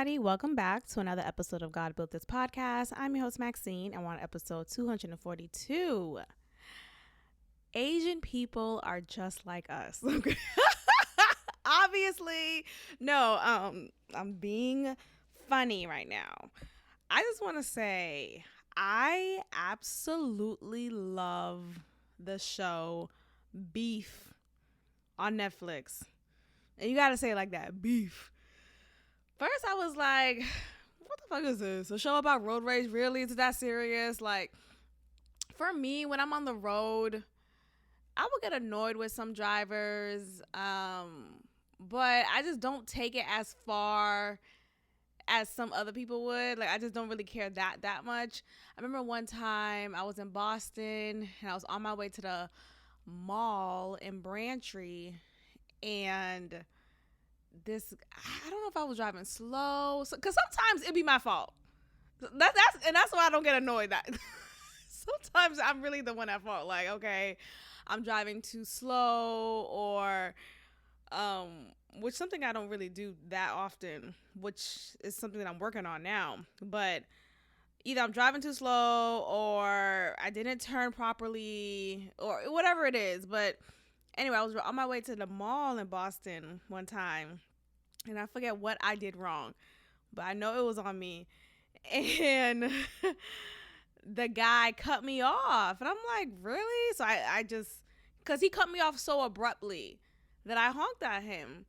everybody. Welcome back to another episode of God Built This Podcast. I'm your host, Maxine, and we're on episode 242. Asian people are just like us. Obviously, no, I'm being funny right now. I just want to say I absolutely love the show Beef on Netflix. And you got to say it like that, Beef. First, I was like, what the fuck is this? A show about road rage? Really? Is it that serious? Like, for me, when I'm on the road, I will get annoyed with some drivers, but I just don't take it as far as some other people would. Like, I just don't really care that much. I remember one time I was in Boston, and I was on my way to the mall in Braintree, and I don't know if I was driving slow, because sometimes it'd be my fault. That's why I don't get annoyed. That sometimes I'm really the one at fault. Like, okay, I'm driving too slow, or which something I don't really do that often, which is something that I'm working on now. But either I'm driving too slow, or I didn't turn properly, or whatever it is. But anyway, I was on my way to the mall in Boston one time, and I forget what I did wrong, but I know it was on me. And the guy cut me off, and I'm like, really? So I just, because he cut me off so abruptly that I honked at him.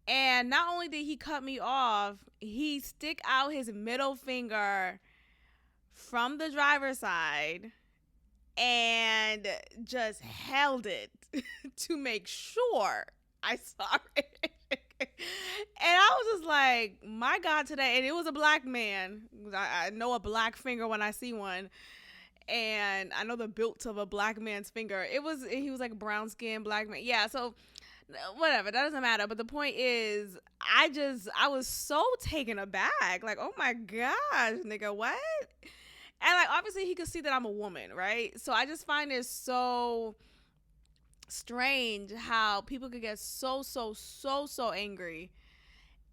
And not only did he cut me off, he stick out his middle finger from the driver's side and just held it to make sure I saw it. And I was just like, my God, today. And it was a black man. I know a black finger when I see one. And I know the built of a black man's finger. He was like brown skin, black man. Yeah, so whatever, that doesn't matter. But the point is, I was so taken aback. Like, oh my gosh, nigga, what? And like, obviously he could see that I'm a woman, right? So I just find it so strange how people could get so angry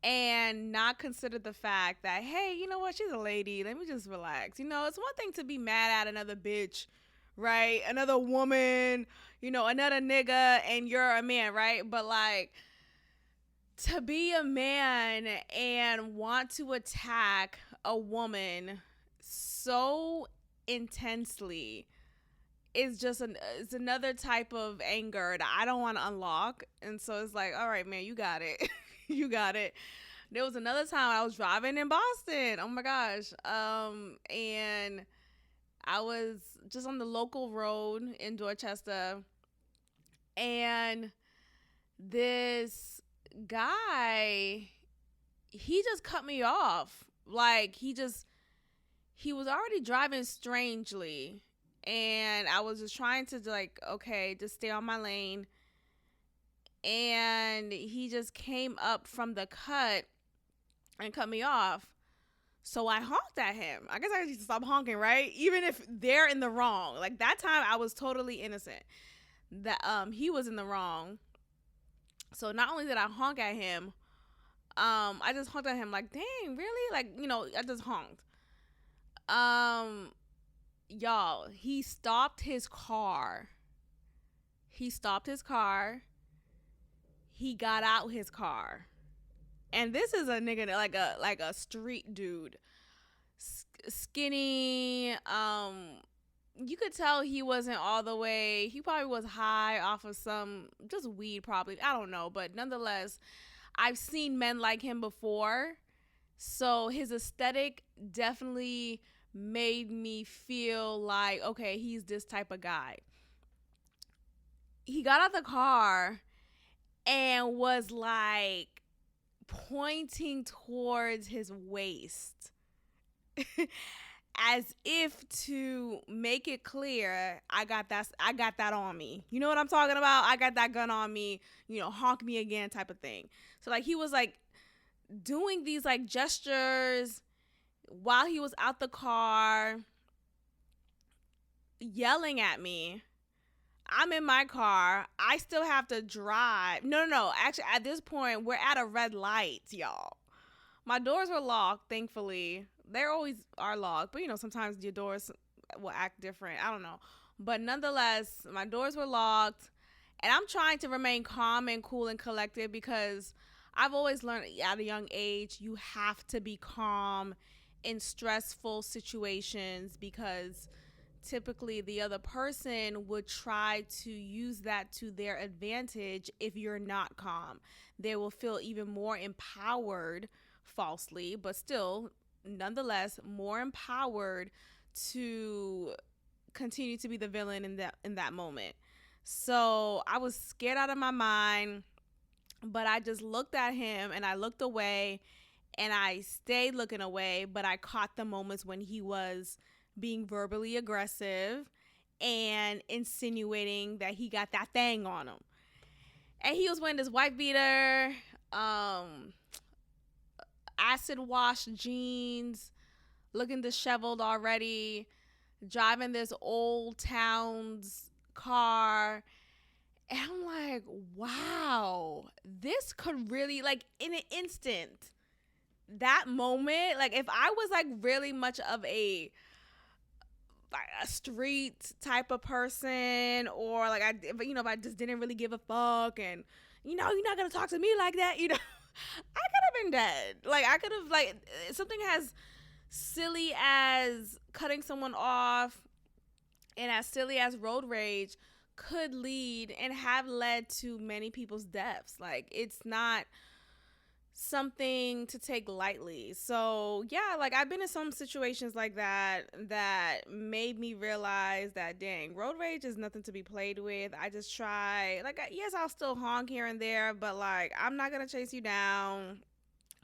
and not consider the fact that, hey, you know what, she's a lady, let me just relax. You know, it's one thing to be mad at another bitch, right? Another woman, you know, another nigga, and you're a man, right? But like, to be a man and want to attack a woman so intensely is just it's another type of anger that I don't want to unlock. And so it's like, all right, man, you got it. You got it. There was another time I was driving in Boston. Oh my gosh. And I was just on the local road in Dorchester, and this guy, he just cut me off. Like, he was already driving strangely, and I was just trying to, like, okay, just stay on my lane. And he just came up from the cut and cut me off. So I honked at him. I guess I need to stop honking, right? Even if they're in the wrong. Like, that time I was totally innocent. That he was in the wrong. So not only did I honk at him, I just honked at him like, dang, really? Like, you know, I just honked. Y'all, he stopped his car. He got out his car. And this is a nigga like a street dude. Skinny. You could tell he wasn't all the way. He probably was high off of some just weed probably. I don't know, but nonetheless, I've seen men like him before. So his aesthetic definitely made me feel like, okay, he's this type of guy. He got out the car and was like pointing towards his waist as if to make it clear, I got that on me. You know what I'm talking about? I got that gun on me, you know, honk me again type of thing. So like, he was like doing these like gestures while he was out the car, yelling at me. I'm in my car. I still have to drive. No. Actually, at this point, we're at a red light, y'all. My doors were locked, thankfully. They always are locked, but sometimes your doors will act different. I don't know. But nonetheless, my doors were locked, and I'm trying to remain calm and cool and collected because I've always learned at a young age you have to be calm in stressful situations because typically the other person would try to use that to their advantage if you're not calm. They will feel even more empowered, falsely, but still, nonetheless, more empowered to continue to be the villain in that moment. So I was scared out of my mind, but I just looked at him and I looked away and I stayed looking away, but I caught the moments when he was being verbally aggressive and insinuating that he got that thing on him. And he was wearing this white beater, acid wash jeans, looking disheveled already, driving this old town's car. And I'm like, wow, this could really, like, in an instant, that moment, like, if I was, like, really much of a street type of person, or like if I just didn't really give a fuck, and you're not gonna talk to me like that, I could have been dead. Like, I could have, like, something as silly as cutting someone off and as silly as road rage could lead and have led to many people's deaths. Like, it's not something to take lightly. So yeah, like, I've been in some situations like that made me realize that, dang, road rage is nothing to be played with. I just try, like, yes, I'll still honk here and there, but, like, I'm not gonna chase you down.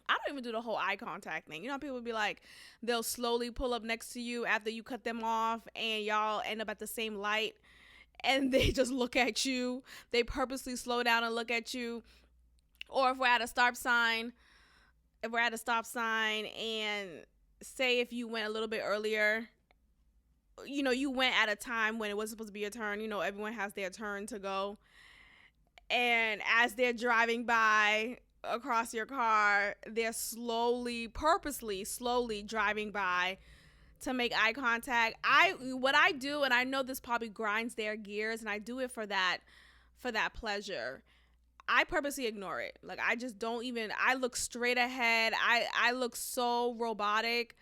I don't even do the whole eye contact thing. People be like, they'll slowly pull up next to you after you cut them off and y'all end up at the same light and they just look at you. They purposely slow down and look at you. Or if we're at a stop sign and say if you went a little bit earlier, you went at a time when it was supposed to be your turn, everyone has their turn to go. And as they're driving by across your car, they're purposely slowly driving by to make eye contact. What I do, and I know this probably grinds their gears, and I do it for that pleasure, I purposely ignore it. Like, I just don't even, I look straight ahead. I look so robotic.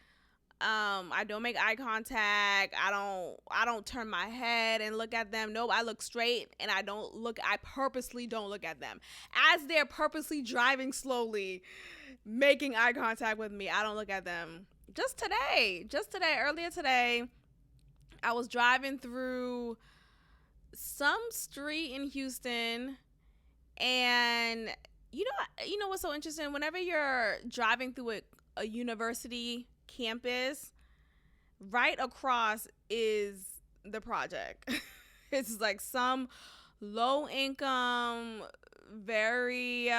I don't make eye contact. I don't turn my head and look at them. Nope, I look straight and I purposely don't look at them. As they're purposely driving slowly, making eye contact with me, I don't look at them. Earlier today, I was driving through some street in Houston. And you know what's so interesting? Whenever you're driving through a university campus, right across is the project. It's like some low income, very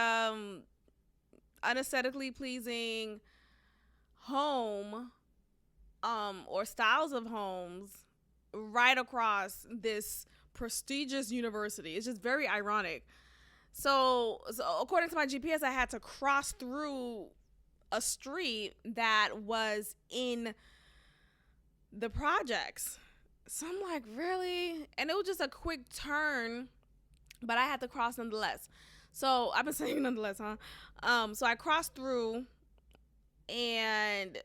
unaesthetically pleasing home, or styles of homes right across this prestigious university. It's just very ironic. So according to my GPS, I had to cross through a street that was in the projects. So I'm like, really? And it was just a quick turn, but I had to cross nonetheless. So I've been saying nonetheless, huh? So I crossed through, and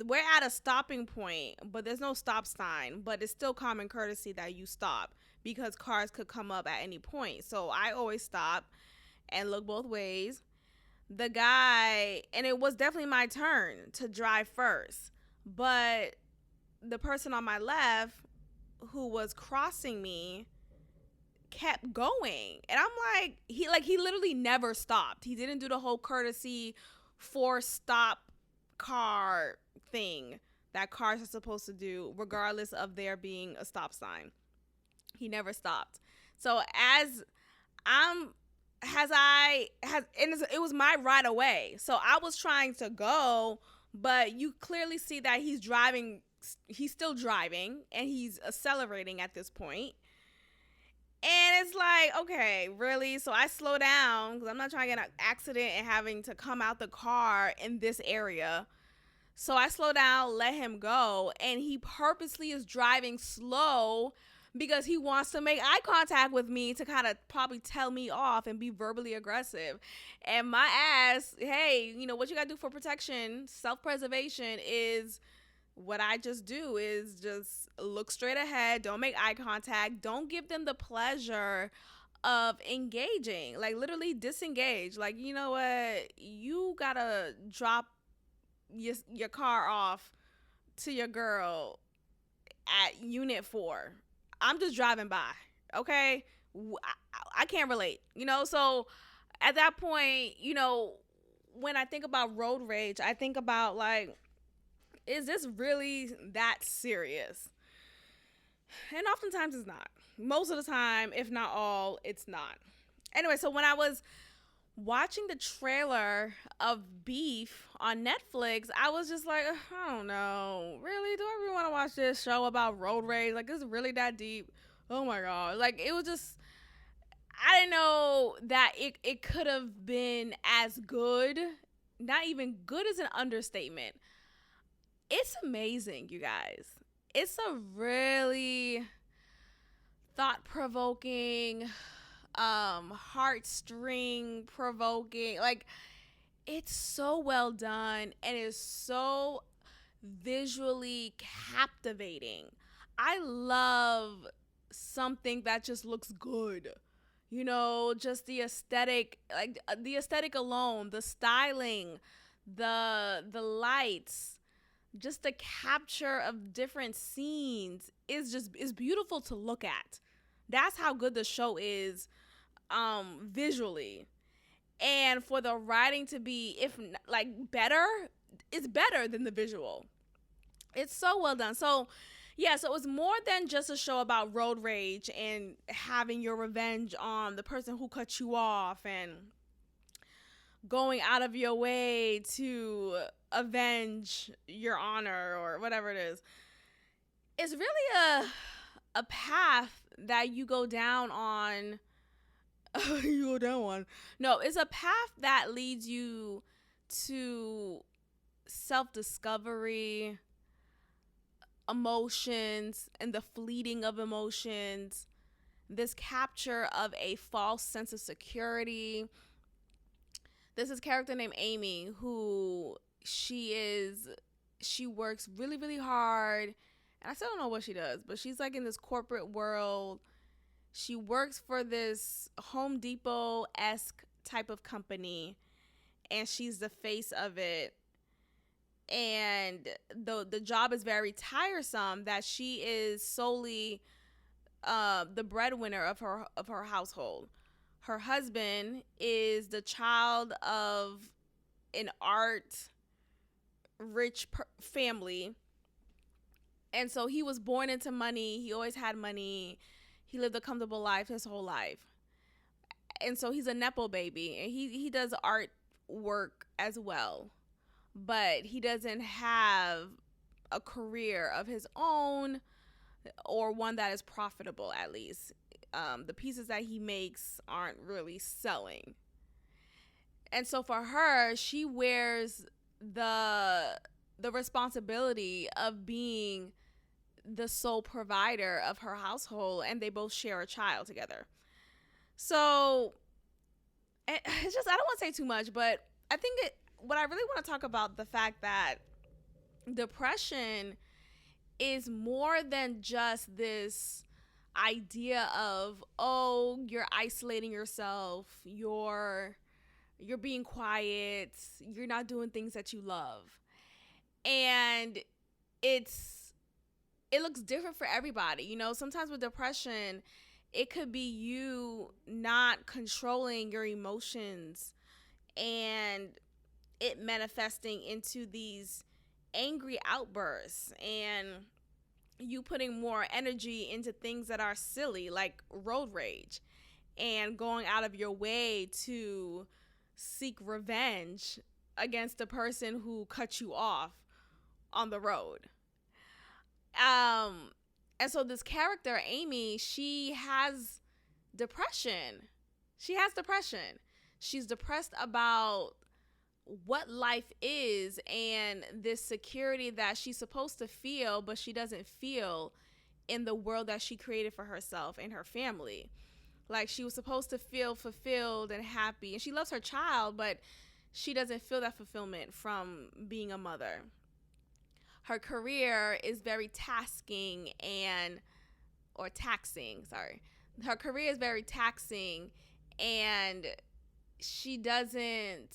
we're at a stopping point, but there's no stop sign, but it's still common courtesy that you stop because cars could come up at any point. So I always stop and look both ways. The guy, and it was definitely my turn to drive first, but the person on my left who was crossing me kept going. And I'm like, he literally never stopped. He didn't do the whole courtesy for stop car thing that cars are supposed to do regardless of there being a stop sign. He never stopped. So it was my right away. So I was trying to go, but you clearly see that he's still driving, and he's accelerating at this point. And it's like, okay, really? So I slow down because I'm not trying to get an accident and having to come out the car in this area. So I slow down, let him go, and he purposely is driving slow because he wants to make eye contact with me to kind of probably tell me off and be verbally aggressive. And my ass, hey, what you got to do for protection, self-preservation is what I just do is just look straight ahead, don't make eye contact, don't give them the pleasure of engaging. Like literally disengage. Like, you know what? You got to drop your car off to your girl at unit 4. I'm just driving by. Okay? I can't relate. So at that point, when I think about road rage, I think about like, is this really that serious? And oftentimes it's not. Most of the time, if not all, it's not. Anyway, so when I was watching the trailer of Beef on Netflix, I was just like, I don't know. Really? Do I really want to watch this show about road rage? Like, is it really that deep? Oh my God. Like, it was just, I didn't know that it could have been as good. Not even good is an understatement. It's amazing, you guys. It's a really thought provoking, heartstring provoking. Like, it's so well done and is so visually captivating. I love something that just looks good. Just the aesthetic, like the aesthetic alone, the styling, the lights, just the capture of different scenes is beautiful to look at. That's how good the show is visually. And for the writing to be, if like better, it's better than the visual. It's so well done. So yeah, so it was more than just a show about road rage and having your revenge on the person who cut you off and going out of your way to avenge your honor or whatever it is. It's really a path that you go down on. You go down one. No, it's a path that leads you to self-discovery, emotions, and the fleeting of emotions. This capture of a false sense of security. This is a character named Amy who she works really, really hard. And I still don't know what she does, but she's like in this corporate world. She works for this Home Depot-esque type of company, and she's the face of it. And the job is very tiresome that she is solely the breadwinner of her household. Her husband is the child of an art rich family, and so he was born into money. He always had money. He lived a comfortable life his whole life. And so he's a Nepo baby. And he does art work as well. But he doesn't have a career of his own, or one that is profitable, at least. The pieces that he makes aren't really selling. And so for her, she wears the responsibility of being the sole provider of her household, and they both share a child together. So it's just, I don't want to say too much, but I think what I really want to talk about the fact that depression is more than just this idea of, oh, you're isolating yourself, you're being quiet, you're not doing things that you love. And it looks different for everybody. Sometimes with depression, it could be you not controlling your emotions and it manifesting into these angry outbursts, and you putting more energy into things that are silly, like road rage, and going out of your way to seek revenge against the person who cut you off on the road. And so this character, Amy, she has depression. She has depression. She's depressed about what life is and this security that she's supposed to feel, but she doesn't feel in the world that she created for herself and her family. Like, she was supposed to feel fulfilled and happy, and she loves her child, but she doesn't feel that fulfillment from being a mother. Her career is very tasking or taxing, sorry. Her career is very taxing, and she doesn't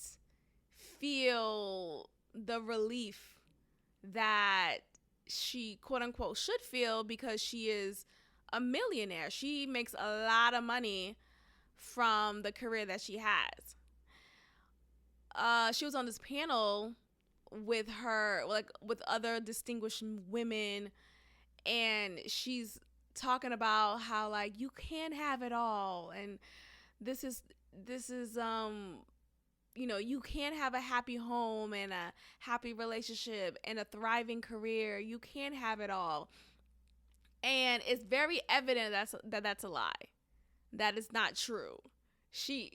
feel the relief that she, quote unquote, should feel, because she is a millionaire. She makes a lot of money from the career that she has. She was on this panel with with other distinguished women, and she's talking about how, like, you can't have it all, and this is you can't have a happy home and a happy relationship and a thriving career. You can't have it all. And it's very evident that's a lie. That is not true.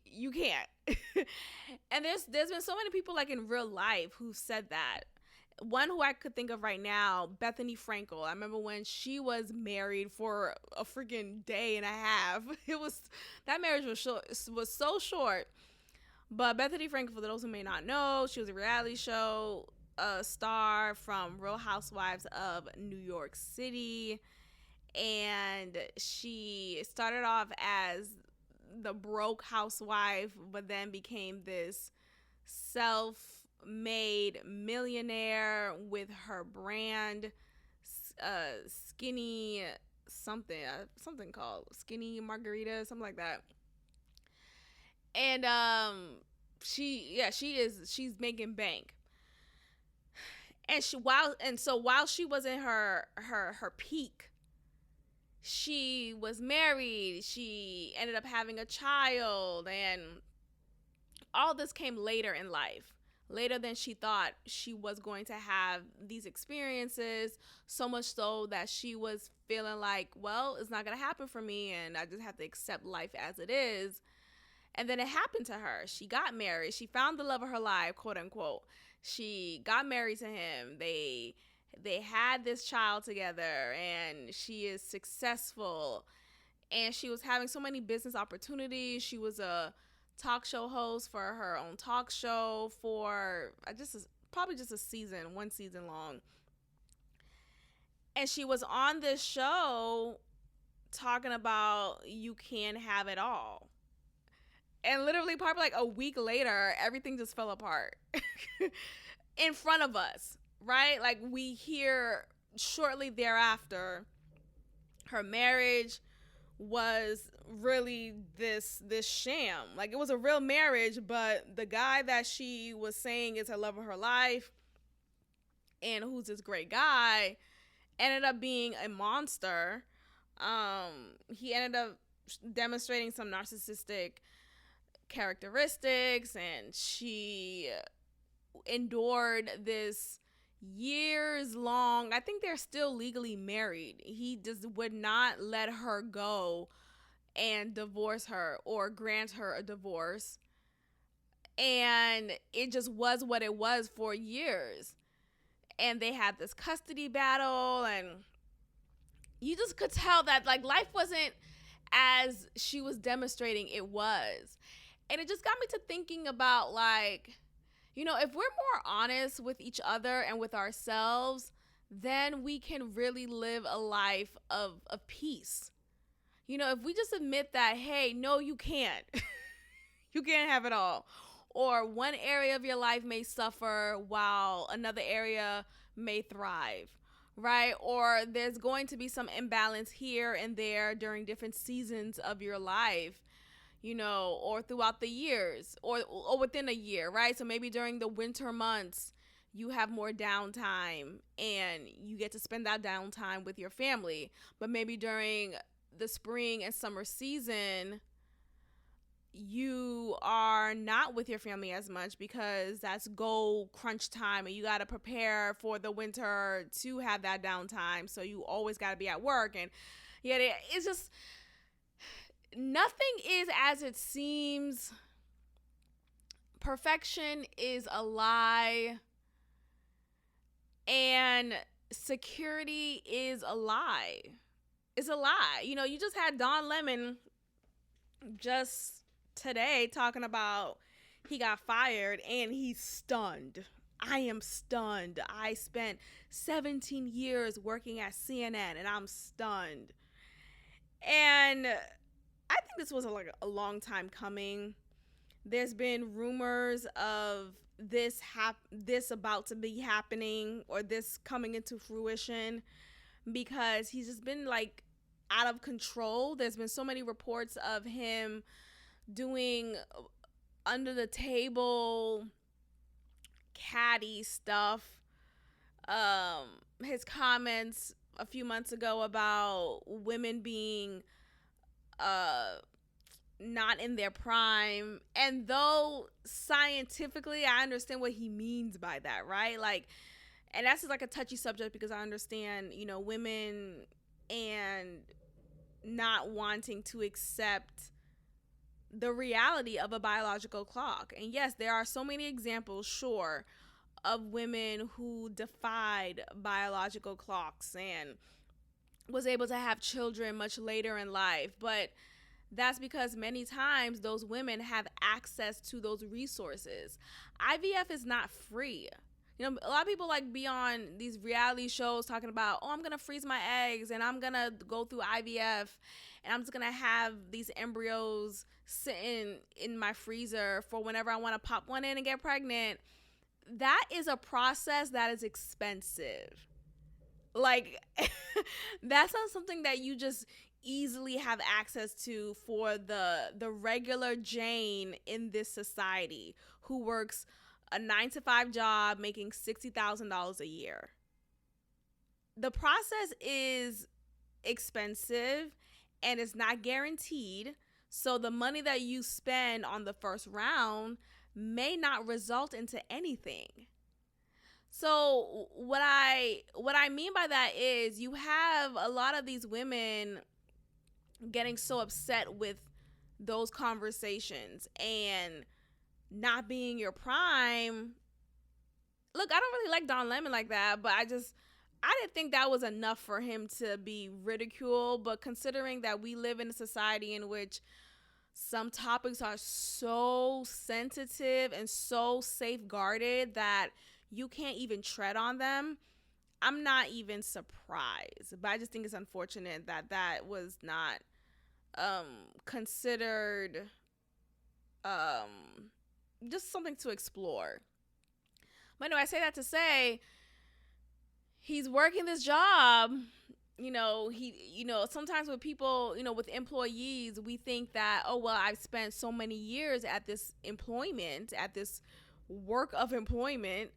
You can't. And there's been so many people, like, in real life who said that. One who I could think of right now, Bethany Frankel. I remember when she was married for a freaking day and a half. That marriage was so short. But Bethany Frankel, for those who may not know, she was a reality show star from Real Housewives of New York City. And she started off as the broke housewife, but then became this self-made millionaire with her brand, Skinny something called Skinny Margarita, something like that. And she's making bank. And while she was in her peak, she was married, she ended up having a child, and all this came later in life, later than she thought she was going to have these experiences, so much so that she was feeling like, well, it's not going to happen for me, and I just have to accept life as it is. And then it happened to her. She got married. She found the love of her life, quote unquote. She got married to him. They had this child together, and she is successful. And she was having so many business opportunities. She was a talk show host for her own talk show for probably just one season long. And she was on this show talking about you can't have it all. And literally probably like a week later, everything just fell apart in front of us, right? Like, we hear shortly thereafter, her marriage was really this sham. Like, it was a real marriage, but the guy that she was saying is her love of her life and who's this great guy ended up being a monster. He ended up demonstrating some narcissistic characteristics, and she endured this years long. I think they're still legally married. He just would not let her go and divorce her or grant her a divorce, and it just was what it was for years. And they had this custody battle, and you just could tell that, like, life wasn't as she was demonstrating it was. And it just got me to thinking about, like, if we're more honest with each other and with ourselves, then we can really live a life of peace. If we just admit that, hey, no, you can't. You can't have it all. Or one area of your life may suffer while another area may thrive, right? Or there's going to be some imbalance here and there during different seasons of your life. Or throughout the years, or within a year, right? So maybe during the winter months, you have more downtime and you get to spend that downtime with your family. But maybe during the spring and summer season, you are not with your family as much because that's goal crunch time, and you got to prepare for the winter to have that downtime. So you always got to be at work. And yet it's just... nothing is as it seems. Perfection is a lie, and security is a lie. It's a lie. You know, you just had Don Lemon just today talking about he got fired and he's stunned. I am stunned. I spent 17 years working at CNN and I'm stunned. And I think this was a long time coming. There's been rumors of this about to be happening or this coming into fruition because he's just been like out of control. There's been so many reports of him doing under the table catty stuff. His comments a few months ago about women being not in their prime, and though scientifically I understand what he means by that, right? Like, and that's just like a touchy subject because I understand, you know, women and not wanting to accept the reality of a biological clock. And yes, there are so many examples, sure, of women who defied biological clocks and was able to have children much later in life, but that's because many times those women have access to those resources. IVF is not free. You know, a lot of people like be on these reality shows talking about, oh, I'm going to freeze my eggs and I'm going to go through IVF and I'm just going to have these embryos sitting in my freezer for whenever I want to pop one in and get pregnant. That is a process that is expensive. Like, that's not something that you just easily have access to for the regular Jane in this society who works a 9-to-5 job making $60,000 a year. The process is expensive and it's not guaranteed. So the money that you spend on the first round may not result into anything. So what I mean by that is you have a lot of these women getting so upset with those conversations and not being your prime. Look, I don't really like Don Lemon like that, but I didn't think that was enough for him to be ridiculed. But considering that we live in a society in which some topics are so sensitive and so safeguarded that you can't even tread on them, I'm not even surprised. But I just think it's unfortunate that that was not considered just something to explore. But no, I say that to say he's working this job. Sometimes with people, with employees, we think that, oh, well, I've spent so many years at this employment, at this work of employment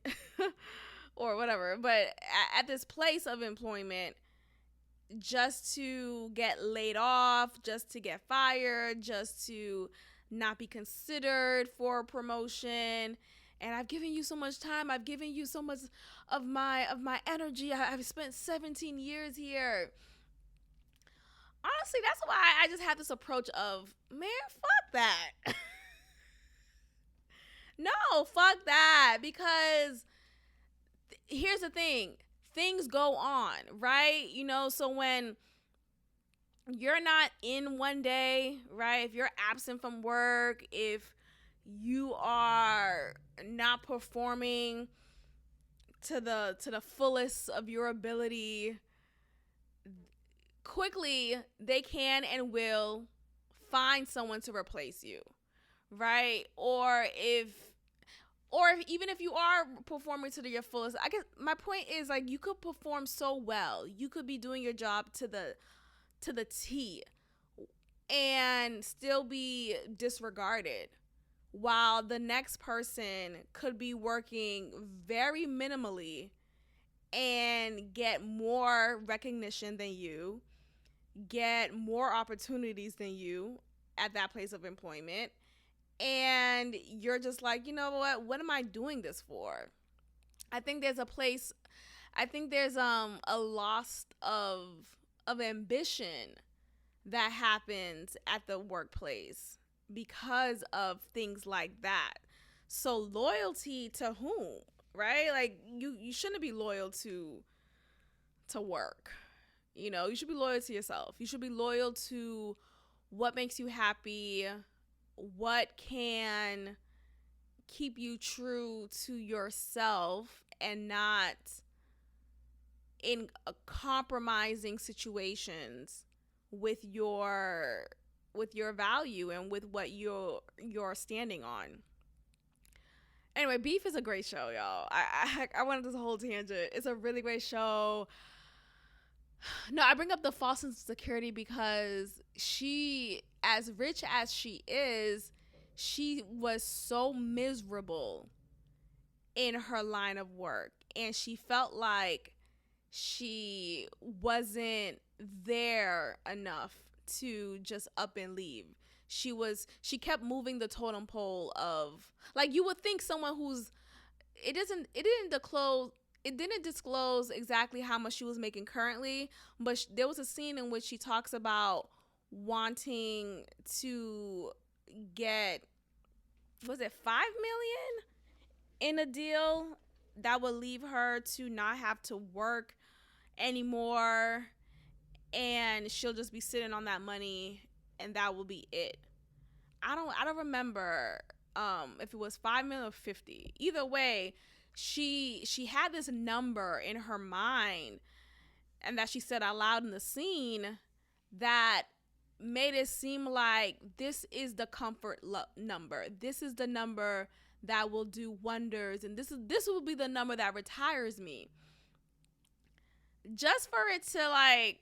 or whatever, but at this place of employment just to get laid off, just to get fired, just to not be considered for a promotion. And I've given you so much time. I've given you so much of my energy. I've spent 17 years here. Honestly, that's why I just have this approach of, man, fuck that. No, fuck that. Because here's the thing. Things go on, right? So when you're not in one day, right? If you're absent from work, if you are not performing to the fullest of your ability, quickly they can and will find someone to replace you, right? Or even if you are performing to your fullest, I guess my point is, like, you could perform so well, you could be doing your job to the T and still be disregarded, while the next person could be working very minimally and get more recognition than you, get more opportunities than you at that place of employment. And you're just like, you know what am I doing this for? I think there's a loss of ambition that happens at the workplace because of things like that. So loyalty to whom, right? Like you shouldn't be loyal to work. You know, you should be loyal to yourself. You should be loyal to what makes you happy, what can keep you true to yourself and not in compromising situations with your value and with what you're standing on. Anyway, Beef is a great show, y'all. I wanted this whole tangent. It's a really great show. No, I bring up the false insecurity because she, as rich as she is, she was so miserable in her line of work, and she felt like she wasn't there enough to just up and leave. She kept moving the totem pole of, like, you would think someone who's it didn't disclose exactly how much she was making currently, but there was a scene in which she talks about wanting to get, was it 5 million in a deal that would leave her to not have to work anymore, and she'll just be sitting on that money and that will be it. I don't remember if it was 5 million or 50. Either way, she had this number in her mind, and that she said out loud in the scene, that made it seem like this is the comfort number. This is the number that will do wonders, and this will be the number that retires me. Just for it to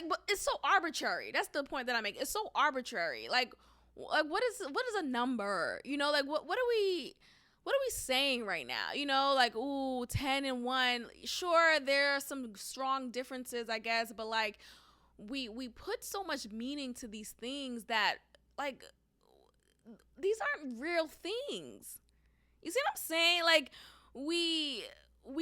but it's so arbitrary. That's the point that I make. It's so arbitrary. Like what is a number? You know, like what are we saying right now? You know, like, ooh, 10 and 1. Sure, there are some strong differences, I guess, but like we put so much meaning to these things that, like, these aren't real things. You see what I'm saying? Like, we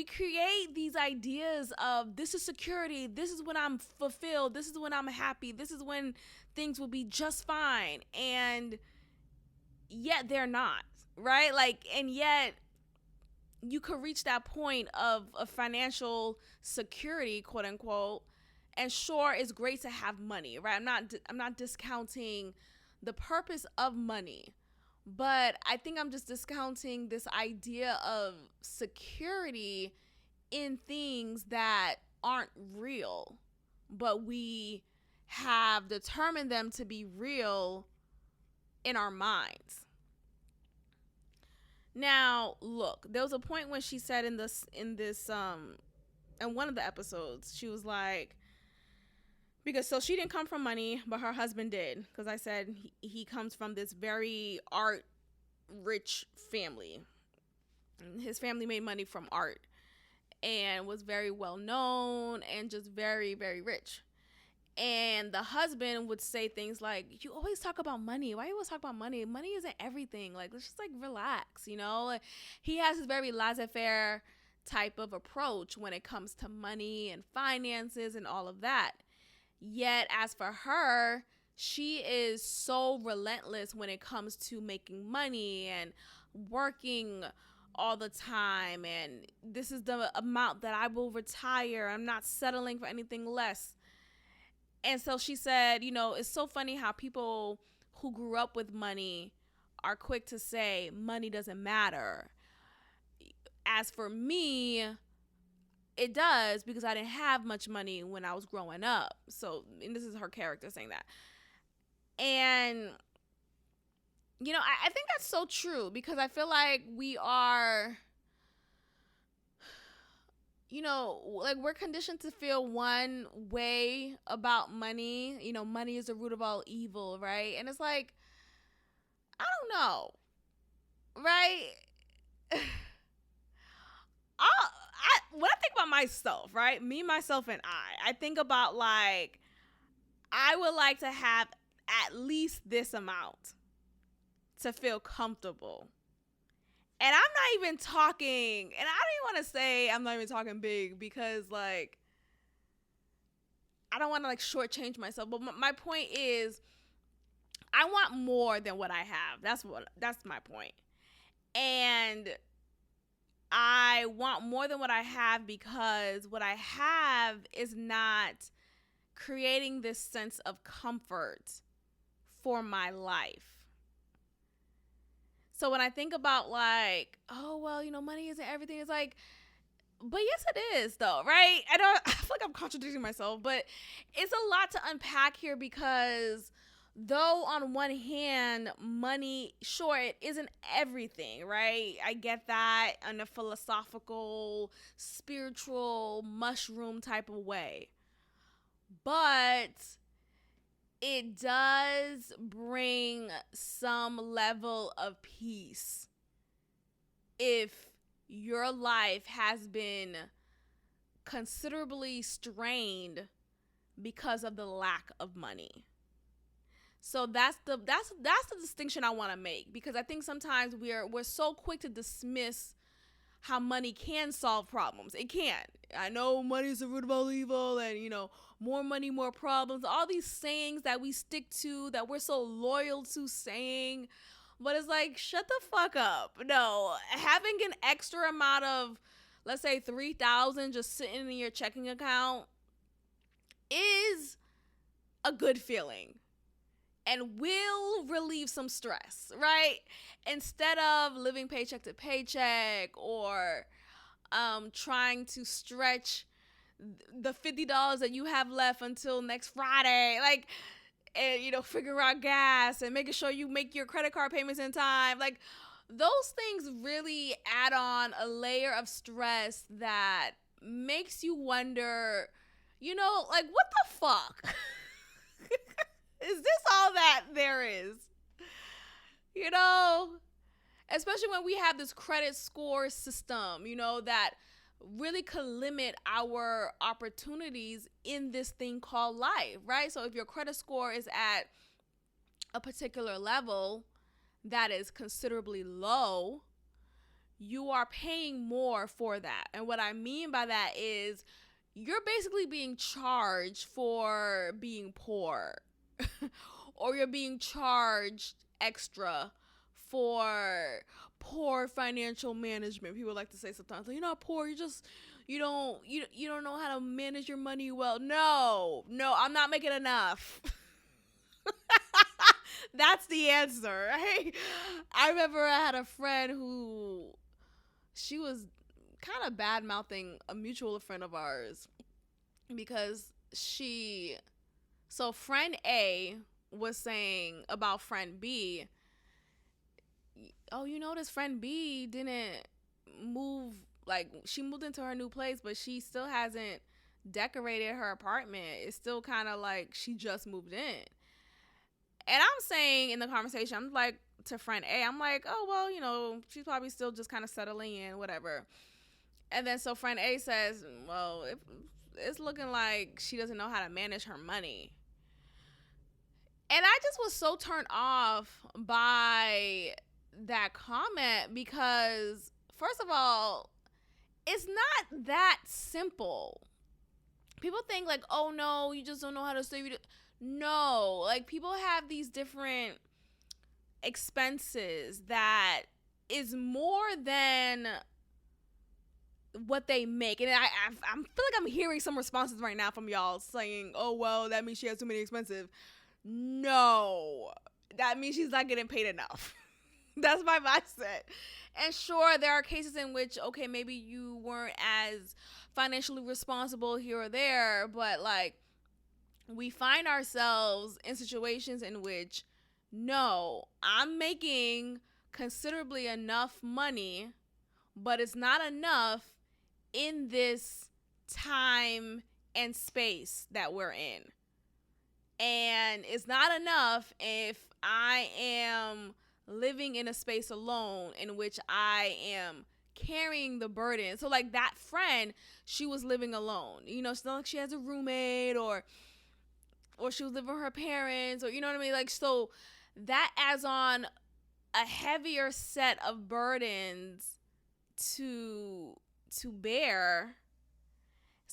create these ideas of, this is security, this is when I'm fulfilled, this is when I'm happy, this is when things will be just fine, and yet they're not, right? Like, and yet you could reach that point of financial security, quote unquote, and sure, it's great to have money, right? I'm not discounting the purpose of money, but I think I'm just discounting this idea of security in things that aren't real, but we have determined them to be real in our minds. Now, look, there was a point when she said in one of the episodes, she was like, because so she didn't come from money, but her husband did. Because I said he comes from this very art rich family. His family made money from art and was very well known and just very, very rich. And the husband would say things like, you always talk about money. Why you always talk about money? Money isn't everything. Like, let's just like relax, you know? He has this very laissez-faire type of approach when it comes to money and finances and all of that. Yet, as for her, she is so relentless when it comes to making money and working all the time. And this is the amount that I will retire. I'm not settling for anything less. And so she said, you know, it's so funny how people who grew up with money are quick to say money doesn't matter. As for me, it does, because I didn't have much money when I was growing up. So, and this is her character saying that. And, you know, I think that's so true, because I feel like we are, you know, like, we're conditioned to feel one way about money. You know, money is the root of all evil, right? And it's like, I don't know, right? When I think about myself, right? Me, myself, and I think about, like, I would like to have at least this amount to feel comfortable. And I'm not even talking, and I don't even want to say I'm not even talking big, because, like, I don't want to like shortchange myself, but my point is I want more than what I have. That's my point. And I want more than what I have because what I have is not creating this sense of comfort for my life. So when I think about like, oh, well, money isn't everything, it's like, but yes, it is though, right? I feel like I'm contradicting myself, but it's a lot to unpack here because though on one hand, money, sure, it isn't everything, right? I get that in a philosophical, spiritual, mushroom type of way. But it does bring some level of peace if your life has been considerably strained because of the lack of money. So that's the distinction I want to make, because I think sometimes we're so quick to dismiss how money can solve problems. It can. I know money is the root of all evil, and more money, more problems. All these sayings that we stick to, that we're so loyal to saying, but it's like, shut the fuck up. No, having an extra amount of, let's say, $3,000 just sitting in your checking account is a good feeling and will relieve some stress, right? Instead of living paycheck to paycheck or trying to stretch the $50 that you have left until next Friday, like, and figure out gas and making sure you make your credit card payments in time. Like, those things really add on a layer of stress that makes you wonder, like, what the fuck? Is this all that there is? Especially when we have this credit score system, that really could limit our opportunities in this thing called life, right? So if your credit score is at a particular level that is considerably low, you are paying more for that. And what I mean by that is you're basically being charged for being poor. Or you're being charged extra for poor financial management. People like to say sometimes, you're not poor, you don't know how to manage your money well. No, I'm not making enough. That's the answer, right? I remember I had a friend who, she was kind of bad mouthing a mutual friend of ours because so friend A was saying about friend B, oh, this friend B didn't move, like, she moved into her new place, but she still hasn't decorated her apartment. It's still kind of like she just moved in. And I'm saying in the conversation, I'm like, to friend A, I'm like, oh, well, she's probably still just kind of settling in, whatever. And then so friend A says, well, it's looking like she doesn't know how to manage her money. And I just was so turned off by that comment because, first of all, it's not that simple. People think like, oh no, you just don't know how to save. No, like, people have these different expenses that is more than what they make. And I feel like I'm hearing some responses right now from y'all saying, oh, well, that means she has too many expenses. No, that means she's not getting paid enough. That's my mindset. And sure, there are cases in which, okay, maybe you weren't as financially responsible here or there, but like, we find ourselves in situations in which, no, I'm making considerably enough money, but it's not enough in this time and space that we're in. And it's not enough if I am living in a space alone in which I am carrying the burden. So like that friend, she was living alone. It's not like she has a roommate or she was living with her parents, or you know what I mean? Like, so that adds on a heavier set of burdens to bear.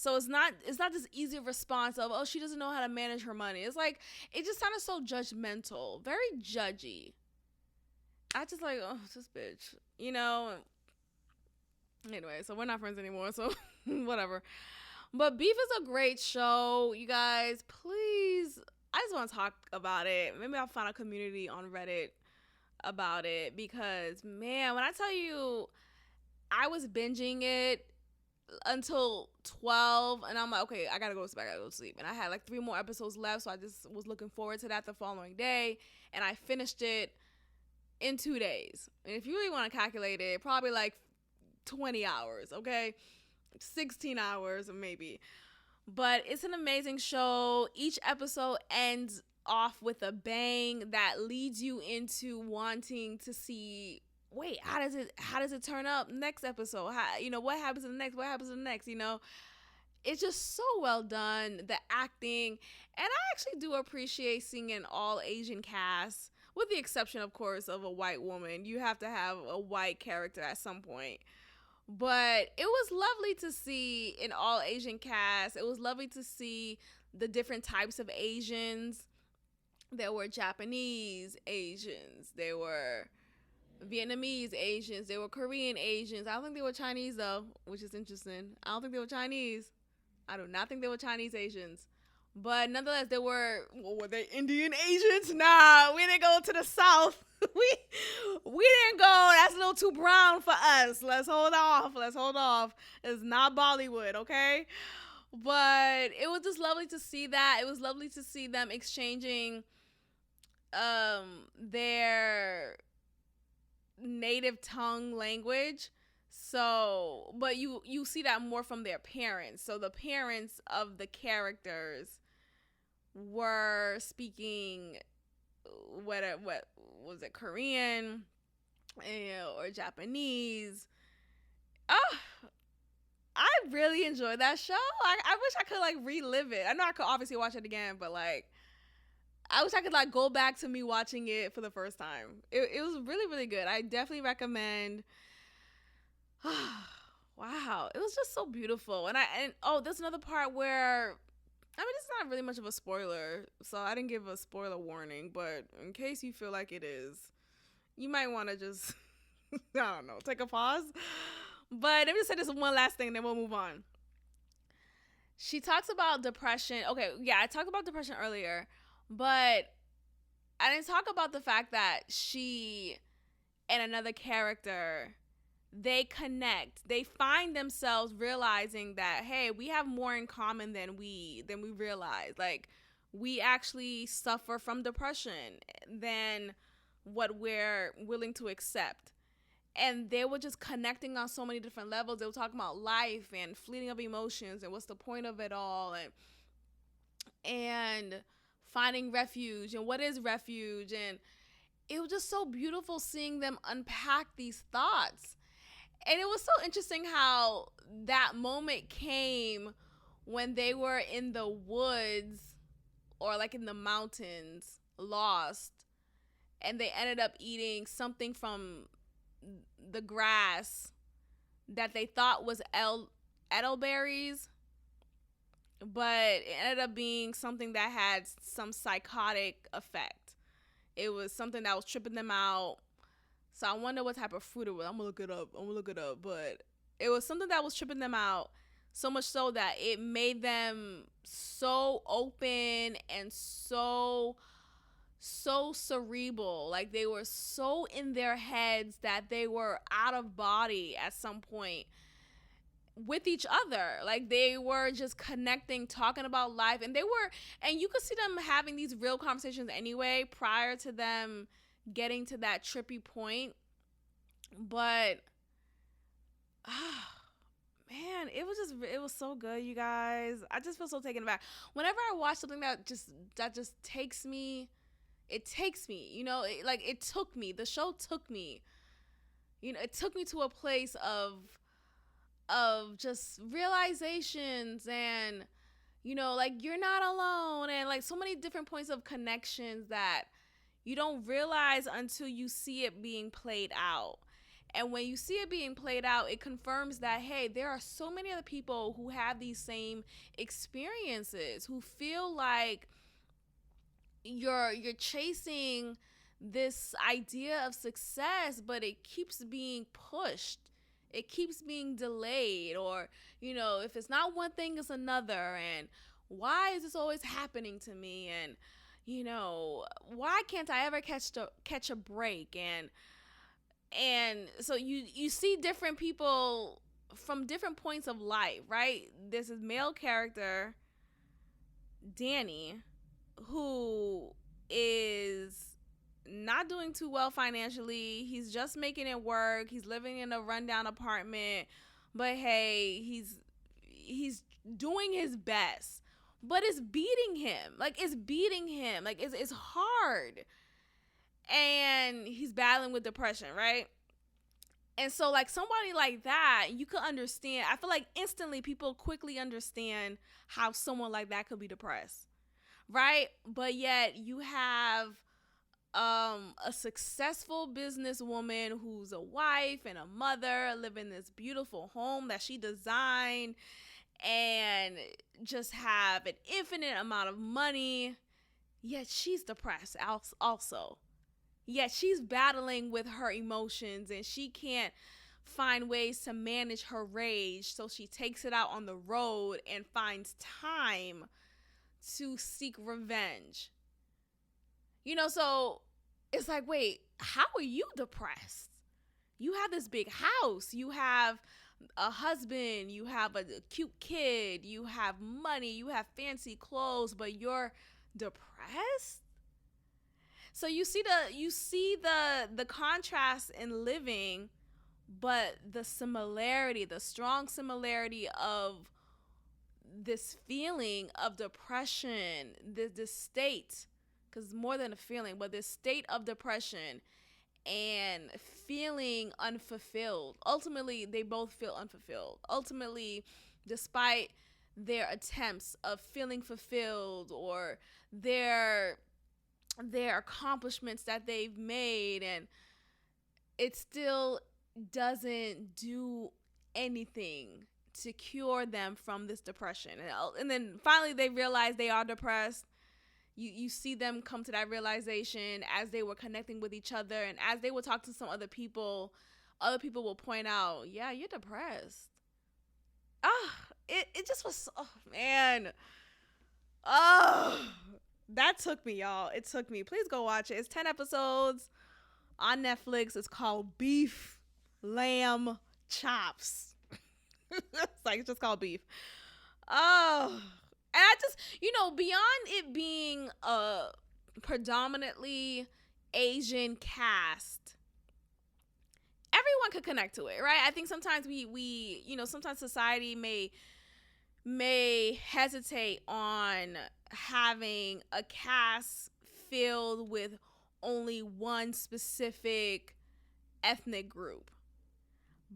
So it's not this easy response of, oh, she doesn't know how to manage her money. It's like it just sounded so judgmental, very judgy. I just like, oh, this bitch, you know. Anyway, so we're not friends anymore, so whatever. But Beef is a great show, you guys. Please, I just want to talk about it. Maybe I'll find a community on Reddit about it because, man, when I tell you, I was binging it until 12 and I'm like, okay, I gotta go to bed, I gotta go to sleep. And I had like 3 more episodes left, so I just was looking forward to that the following day, and I finished it in 2 days. And if you really want to calculate it, probably like 20 hours, okay? 16 hours maybe. But it's an amazing show. Each episode ends off with a bang that leads you into wanting to see, wait, how does it turn up next episode? What happens in the next, It's just so well done, the acting. And I actually do appreciate seeing an all Asian cast, with the exception, of course, of a white woman. You have to have a white character at some point. But it was lovely to see an all Asian cast. It was lovely to see the different types of Asians. There were Japanese Asians. There were Vietnamese Asians. There were Korean Asians. I don't think they were Chinese, though, which is interesting. I don't think they were Chinese. I do not think they were Chinese Asians. But nonetheless, were they Indian Asians? Nah, we didn't go to the South. we didn't go. That's a little too brown for us. Let's hold off. It's not Bollywood, okay? But it was just lovely to see that. It was lovely to see them exchanging their native tongue language. So, but you see that more from their parents. So the parents of the characters were speaking what was it, Korean, or Japanese. Oh, I really enjoyed that show. I wish I could like relive it. I know I could obviously watch it again, but like I wish I could like go back to me watching it for the first time. It was really, really good. I definitely recommend. Wow, it was just so beautiful. And there's another part where, I mean, it's not really much of a spoiler, so I didn't give a spoiler warning, but in case you feel like it is, you might want to just I don't know, take a pause. But let me just say this one last thing, then we'll move on. She talks about depression. Okay, yeah, I talked about depression earlier, but I didn't talk about the fact that she and another character, they connect. They find themselves realizing that, hey, we have more in common than we realize. Like, we actually suffer from depression than what we're willing to accept. And they were just connecting on so many different levels. They were talking about life and fleeting of emotions and what's the point of it all, and finding refuge and what is refuge. And it was just so beautiful seeing them unpack these thoughts. And it was so interesting how that moment came when they were in the woods or like in the mountains, lost, and they ended up eating something from the grass that they thought was elderberries, but it ended up being something that had some psychotic effect. It was something that was tripping them out. So I wonder what type of fruit it was. I'm gonna look it up. But it was something that was tripping them out, so much so that it made them so open and so cerebral. Like, they were so in their heads that they were out of body at some point with each other. Like, they were just connecting, talking about life, and you could see them having these real conversations anyway prior to them getting to that trippy point. But man, it was so good, you guys. I just feel so taken aback whenever I watch something that just takes me. It takes me, it took me. The show took me. It took me to a place of just realizations and, like, you're not alone, and like so many different points of connections that you don't realize until you see it being played out. And when you see it being played out, it confirms that, hey, there are so many other people who have these same experiences, who feel like you're chasing this idea of success, but it keeps being pushed. It keeps being delayed, or, if it's not one thing, it's another. And why is this always happening to me? And, why can't I ever catch a break? And so you see different people from different points of life, right? There's this male character, Danny, who is not doing too well financially. He's just making it work. He's living in a rundown apartment, but hey, he's doing his best. But it's beating him. It's hard. And he's battling with depression, right? And so, like, somebody like that, you could understand. I feel like instantly people quickly understand how someone like that could be depressed, right? But yet you have a successful businesswoman who's a wife and a mother, living in this beautiful home that she designed, and just have an infinite amount of money, yet she's depressed also. Yet she's battling with her emotions, and she can't find ways to manage her rage, so she takes it out on the road and finds time to seek revenge. So it's like, wait, how are you depressed? You have this big house, you have a husband, you have a cute kid, you have money, you have fancy clothes, but you're depressed? So you see the contrast in living, but the strong similarity of this feeling of depression, this state, because more than a feeling, but this state of depression and feeling unfulfilled. Ultimately, they both feel unfulfilled. Ultimately, despite their attempts of feeling fulfilled, or their accomplishments that they've made, and it still doesn't do anything to cure them from this depression. And then finally they realize they are depressed. You see them come to that realization as they were connecting with each other, and as they would talk to some other people will point out, yeah, you're depressed. It just was, oh man. That took me, y'all. It took me. Please go watch it. It's 10 episodes on Netflix. It's called Beef Lamb Chops. It's just called Beef. Oh. And I just, beyond it being a predominantly Asian cast, everyone could connect to it, right? I think sometimes we sometimes society may hesitate on having a cast filled with only one specific ethnic group.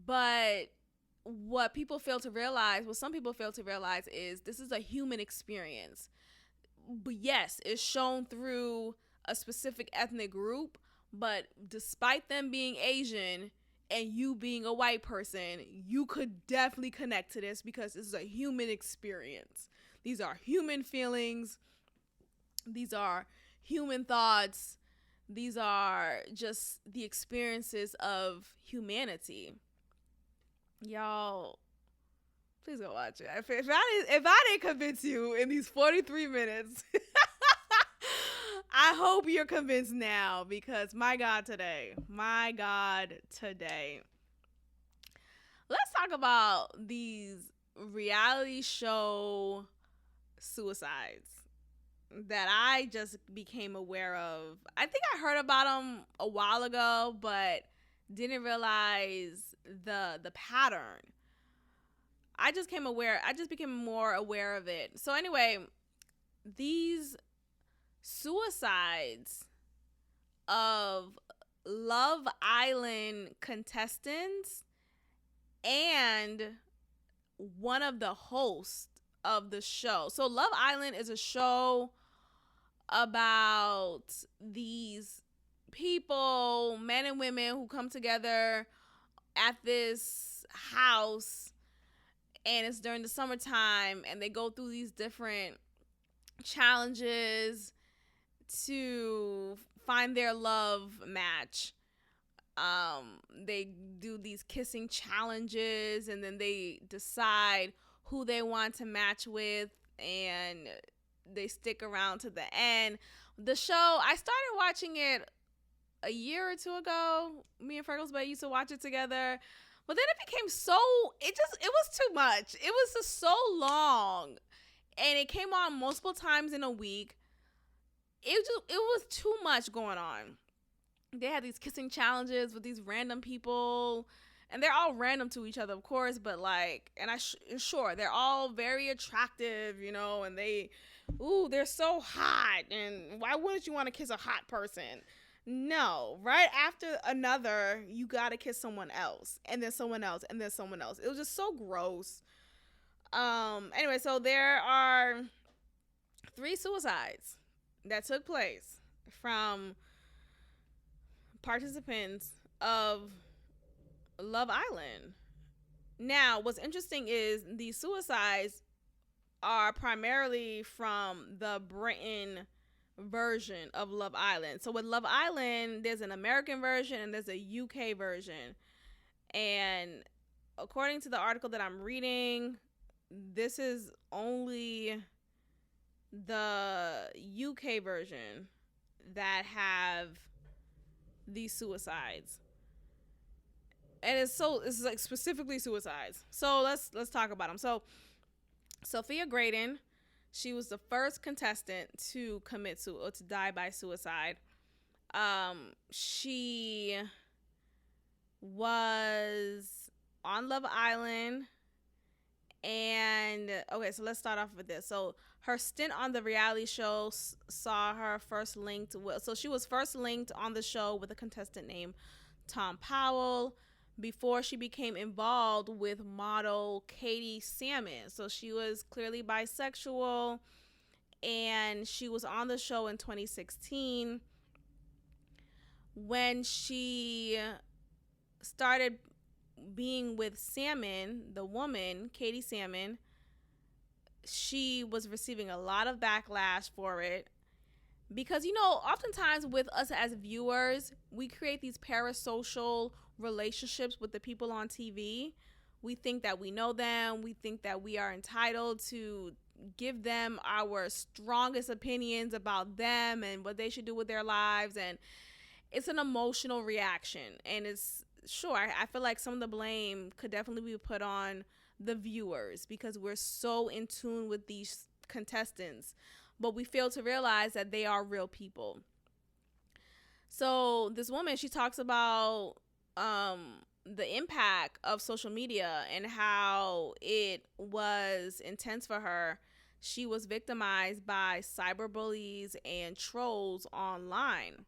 But what some people fail to realize is this is a human experience. But yes, it's shown through a specific ethnic group, but despite them being Asian and you being a white person, you could definitely connect to this because this is a human experience. These are human feelings. These are human thoughts. These are just the experiences of humanity. Y'all, please go watch it. If I didn't convince you in these 43 minutes, I hope you're convinced now, because my God today. Let's talk about these reality show suicides that I just became aware of. I think I heard about them a while ago, but didn't realize the pattern. I just became more aware of it. So anyway, these suicides of Love Island contestants and one of the hosts of the show. So Love Island is a show about these people, men and women, who come together at this house, and it's during the summertime, and they go through these different challenges to find their love match. They do these kissing challenges, and then they decide who they want to match with, and they stick around to the end. The show, I started watching it a year or two ago. Me and Freckles Bay used to watch it together. But then it became it was too much. It was just so long. And it came on multiple times in a week. It was too much going on. They had these kissing challenges with these random people, and they're all random to each other, of course, but like, and sure, they're all very attractive, and they're so hot, and why wouldn't you want to kiss a hot person? No, right after another, you gotta kiss someone else, and then someone else, and then someone else. It was just so gross. Anyway, so there are 3 suicides that took place from participants of Love Island. Now, what's interesting is these suicides are primarily from the Britain version of Love Island. So with Love Island, there's an American version and there's a UK version. And according to the article that I'm reading, this is only the UK version that have these suicides. And it's like specifically suicides. So let's talk about them. So Sophia Graydon, she was the first contestant to to die by suicide. She was on Love Island, and okay, so let's start off with this. So her stint on the reality show saw her first linked so she was first linked on the show with a contestant named Tom Powell before she became involved with model Katie Salmon. So she was clearly bisexual, and she was on the show in 2016. When she started being with Salmon, the woman, Katie Salmon, she was receiving a lot of backlash for it. Because, oftentimes with us as viewers, we create these parasocial relationships with the people on TV. We think that we know them. We think that we are entitled to give them our strongest opinions about them and what they should do with their lives. And it's an emotional reaction. And it's sure, I feel like some of the blame could definitely be put on the viewers because we're so in tune with these contestants, but we fail to realize that they are real people. So this woman, she talks about the impact of social media and how it was intense for her. She was victimized by cyberbullies and trolls online.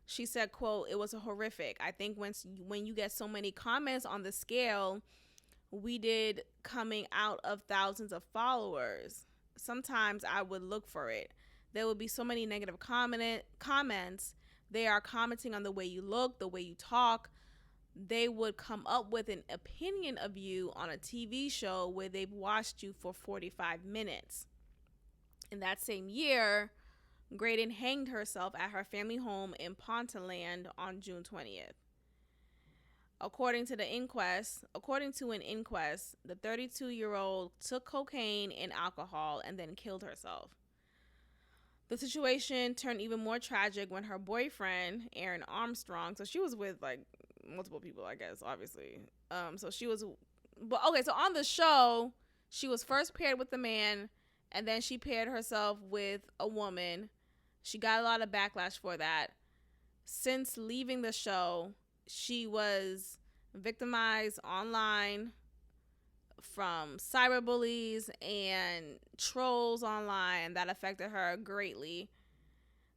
She said, quote, "It was horrific. I think when you get so many comments on the scale we did coming out of thousands of followers, sometimes I would look for it. There would be so many negative comments. They are commenting on the way you look, the way you talk. They would come up with an opinion of you on a TV show where they've watched you for 45 minutes. In that same year, Graydon hanged herself at her family home in Ponteland on June 20th. According to an inquest, the 32-year-old took cocaine and alcohol and then killed herself. The situation turned even more tragic when her boyfriend, Aaron Armstrong, so she was with like multiple people, I guess, obviously. So on the show, she was first paired with a man, and then she paired herself with a woman. She got a lot of backlash for that. Since leaving the show, she was victimized online from cyberbullies and trolls online that affected her greatly.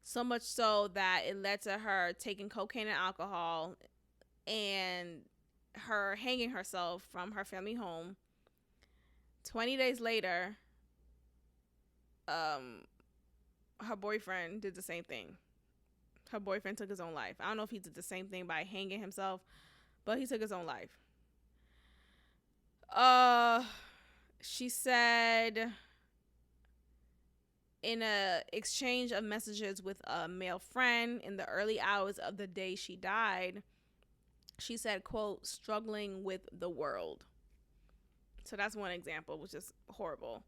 So much so that it led to her taking cocaine and alcohol and her hanging herself from her family home. 20 days later, her boyfriend did the same thing. Her boyfriend took his own life. I don't know if he did the same thing by hanging himself, but he took his own life. She said in a exchange of messages with a male friend in the early hours of the day she died, she said, quote, struggling with the world. So that's one example, which is horrible.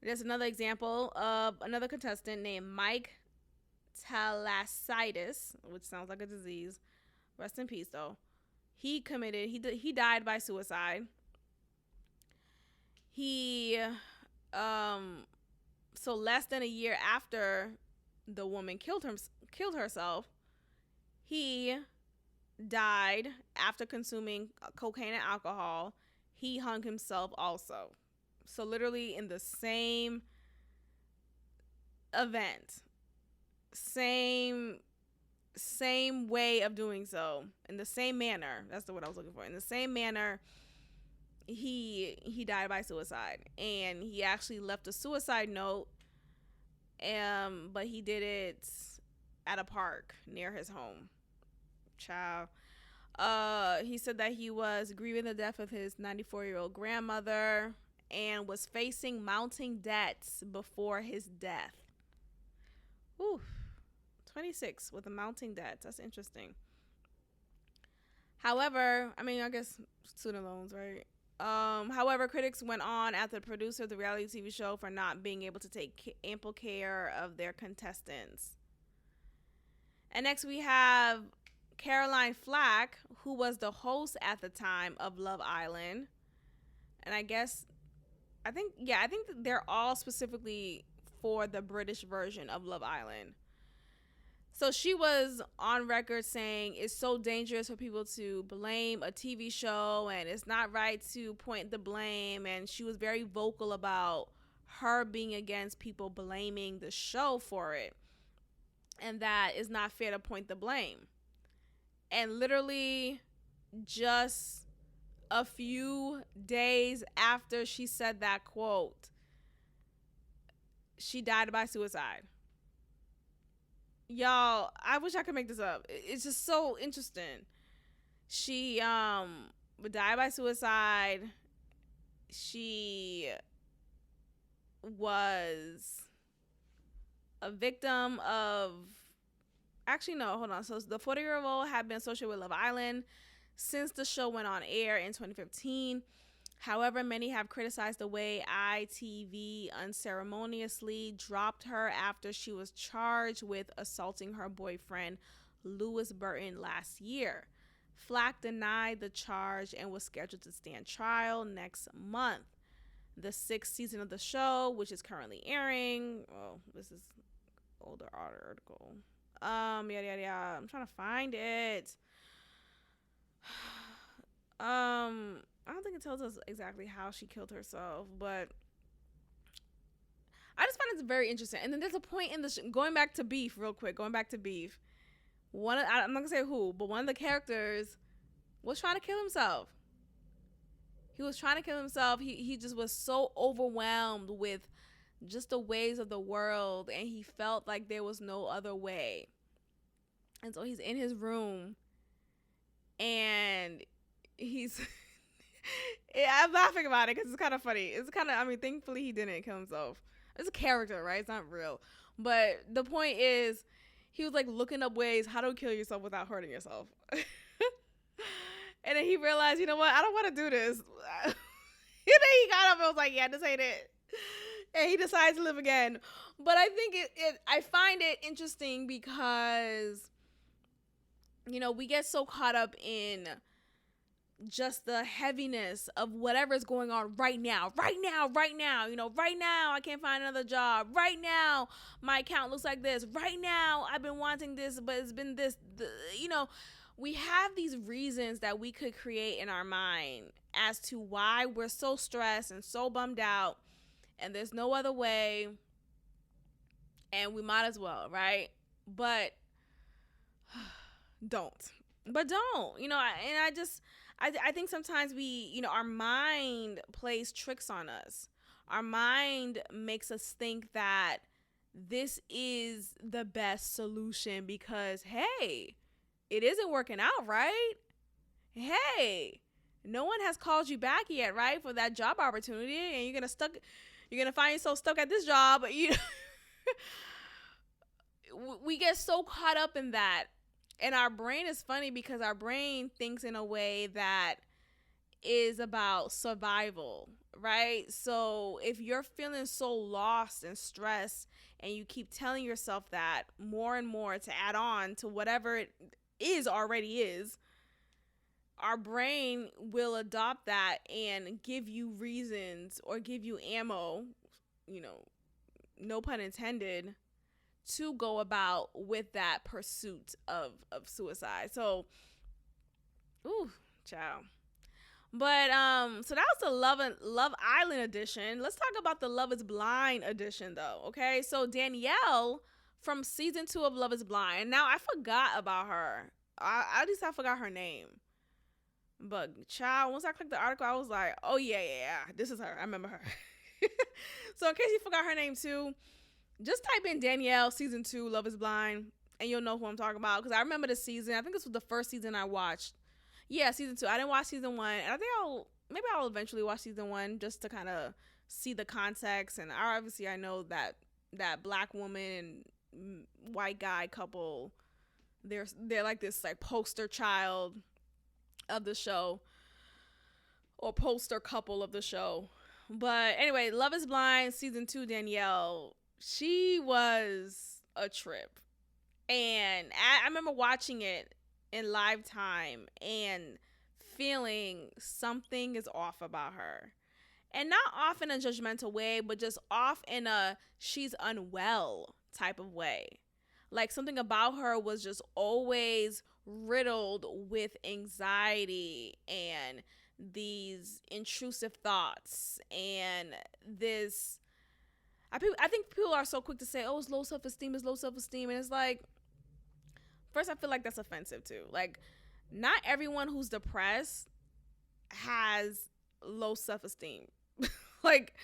There's another example of another contestant named Mike Thalassitis, which sounds like a disease. Rest in peace, though. He died by suicide. So less than a year after the woman killed herself, he died after consuming cocaine and alcohol. He hung himself also. So literally in the same event, same way of doing so, in the same manner. That's the word I was looking for. In the same manner, he died by suicide, and he actually left a suicide note. But he did it at a park near his home. Child. He said that he was grieving the death of his 94-year-old grandmother and was facing mounting debts before his death. Ooh, 26 with a mounting debts. That's interesting. However, I mean, I guess student loans, right? However, critics went on after the producer of the reality TV show for not being able to take ample care of their contestants. And next we have Caroline Flack, who was the host at the time of Love Island. And I think they're all specifically for the British version of Love Island. So she was on record saying it's so dangerous for people to blame a TV show, and it's not right to point the blame. And she was very vocal about her being against people blaming the show for it, and that it's not fair to point the blame. And literally just a few days after she said that quote, she died by suicide. Y'all, I wish I could make this up. It's just so interesting. She died by suicide. She was a victim of... Actually, no, hold on. So the 40-year-old had been associated with Love Island since the show went on air in 2015. However, many have criticized the way ITV unceremoniously dropped her after she was charged with assaulting her boyfriend, Lewis Burton, last year. Flack denied the charge and was scheduled to stand trial next month. The 6th season of the show, which is currently airing... Oh, this is older article. I'm trying to find it. I don't think it tells us exactly how she killed herself, but I just find it very interesting. And then there's a point in the going back to Beef real quick. I'm not gonna say who, but one of the characters was trying to kill himself. He was trying to kill himself. He just was so overwhelmed with just the ways of the world, and he felt like there was no other way. And so he's in his room, and he's I'm laughing about it because it's kind of funny. It's kind of, I mean, thankfully he didn't kill himself. It's a character, right? It's not real. But the point is, he was like looking up ways how to kill yourself without hurting yourself. And then he realized, you know what? I don't want to do this. And then he got up and was like, yeah, this ain't it. And he decides to live again. But I think I find it interesting because, you know, we get so caught up in just the heaviness of whatever's going on right now, you know, right now I can't find another job, right now my account looks like this, right now I've been wanting this, but it's been this, you know, we have these reasons that we could create in our mind as to why we're so stressed and so bummed out, and there's no other way, and we might as well, right? But don't, you know, I think sometimes we, you know, our mind plays tricks on us. Our mind makes us think that this is the best solution because, hey, it isn't working out, right? hey, no one has called you back yet, right, for that job opportunity, and you're gonna find yourself stuck at this job. We get so caught up in that, and our brain is funny because our brain thinks in a way that is about survival, right? So if you're feeling so lost and stressed and you keep telling yourself that more and more to add on to whatever it is already is, our brain will adopt that and give you reasons or give you ammo, you know, no pun intended, to go about with that pursuit of suicide. So, ooh, child. But so that was the Love Island edition. Let's talk about the Love Is Blind edition, though. Okay, so Danielle from season 2 of Love Is Blind. Now I forgot about her. At least I forgot her name. But child, once I clicked the article, I was like, oh yeah, this is her. I remember her. So in case you forgot her name too, just type in Danielle season 2 Love Is Blind and you'll know who I'm talking about. Because I remember the season. I think this was the first season I watched. Yeah, season 2. I didn't watch season 1. And I think I'll eventually watch season 1 just to kind of see the context. And obviously I know that black woman and white guy couple, they're like this like poster child of the show, or poster couple of the show. But anyway, Love Is Blind season 2 Danielle, she was a trip. And I remember watching it in live time and feeling something is off about her. And not off in a judgmental way, but just off in a she's unwell type of way. Like something about her was just always riddled with anxiety and these intrusive thoughts and this. I think people are so quick to say, oh, it's low self-esteem, and it's like, first, I feel like that's offensive too. Like, not everyone who's depressed has low self-esteem. Like,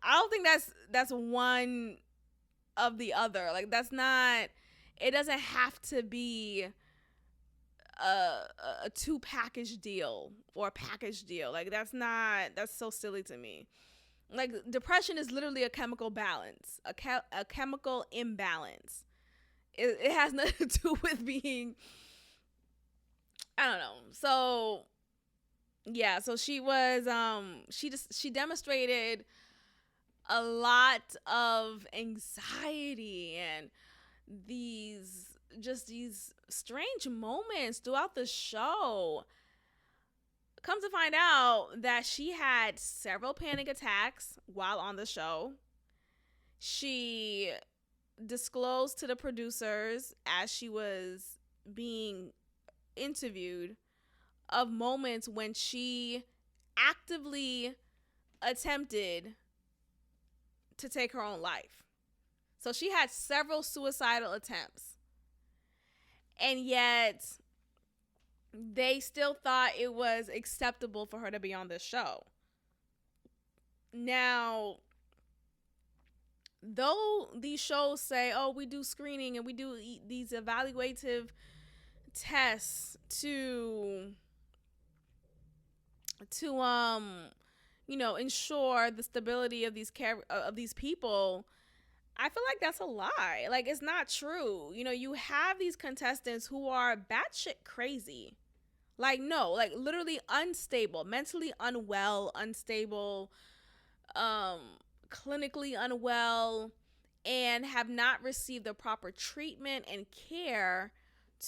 I don't think that's one of the other. Like, that's not. It doesn't have to be a two package deal or a package deal. Like, that's so silly to me. Like, depression is literally a chemical balance, a chemical imbalance. It has nothing to do with being, I don't know. So yeah, so she was she demonstrated a lot of anxiety and these strange moments throughout the show. Come to find out that she had several panic attacks while on the show. She disclosed to the producers as she was being interviewed of moments when she actively attempted to take her own life. So she had several suicidal attempts. And yet they still thought it was acceptable for her to be on this show. Now, though these shows say, oh, we do screening and we do these evaluative tests to ensure the stability of these people, I feel like that's a lie. Like, it's not true. You have these contestants who are batshit crazy. Like, no, like literally unstable, mentally unwell, unstable, clinically unwell, and have not received the proper treatment and care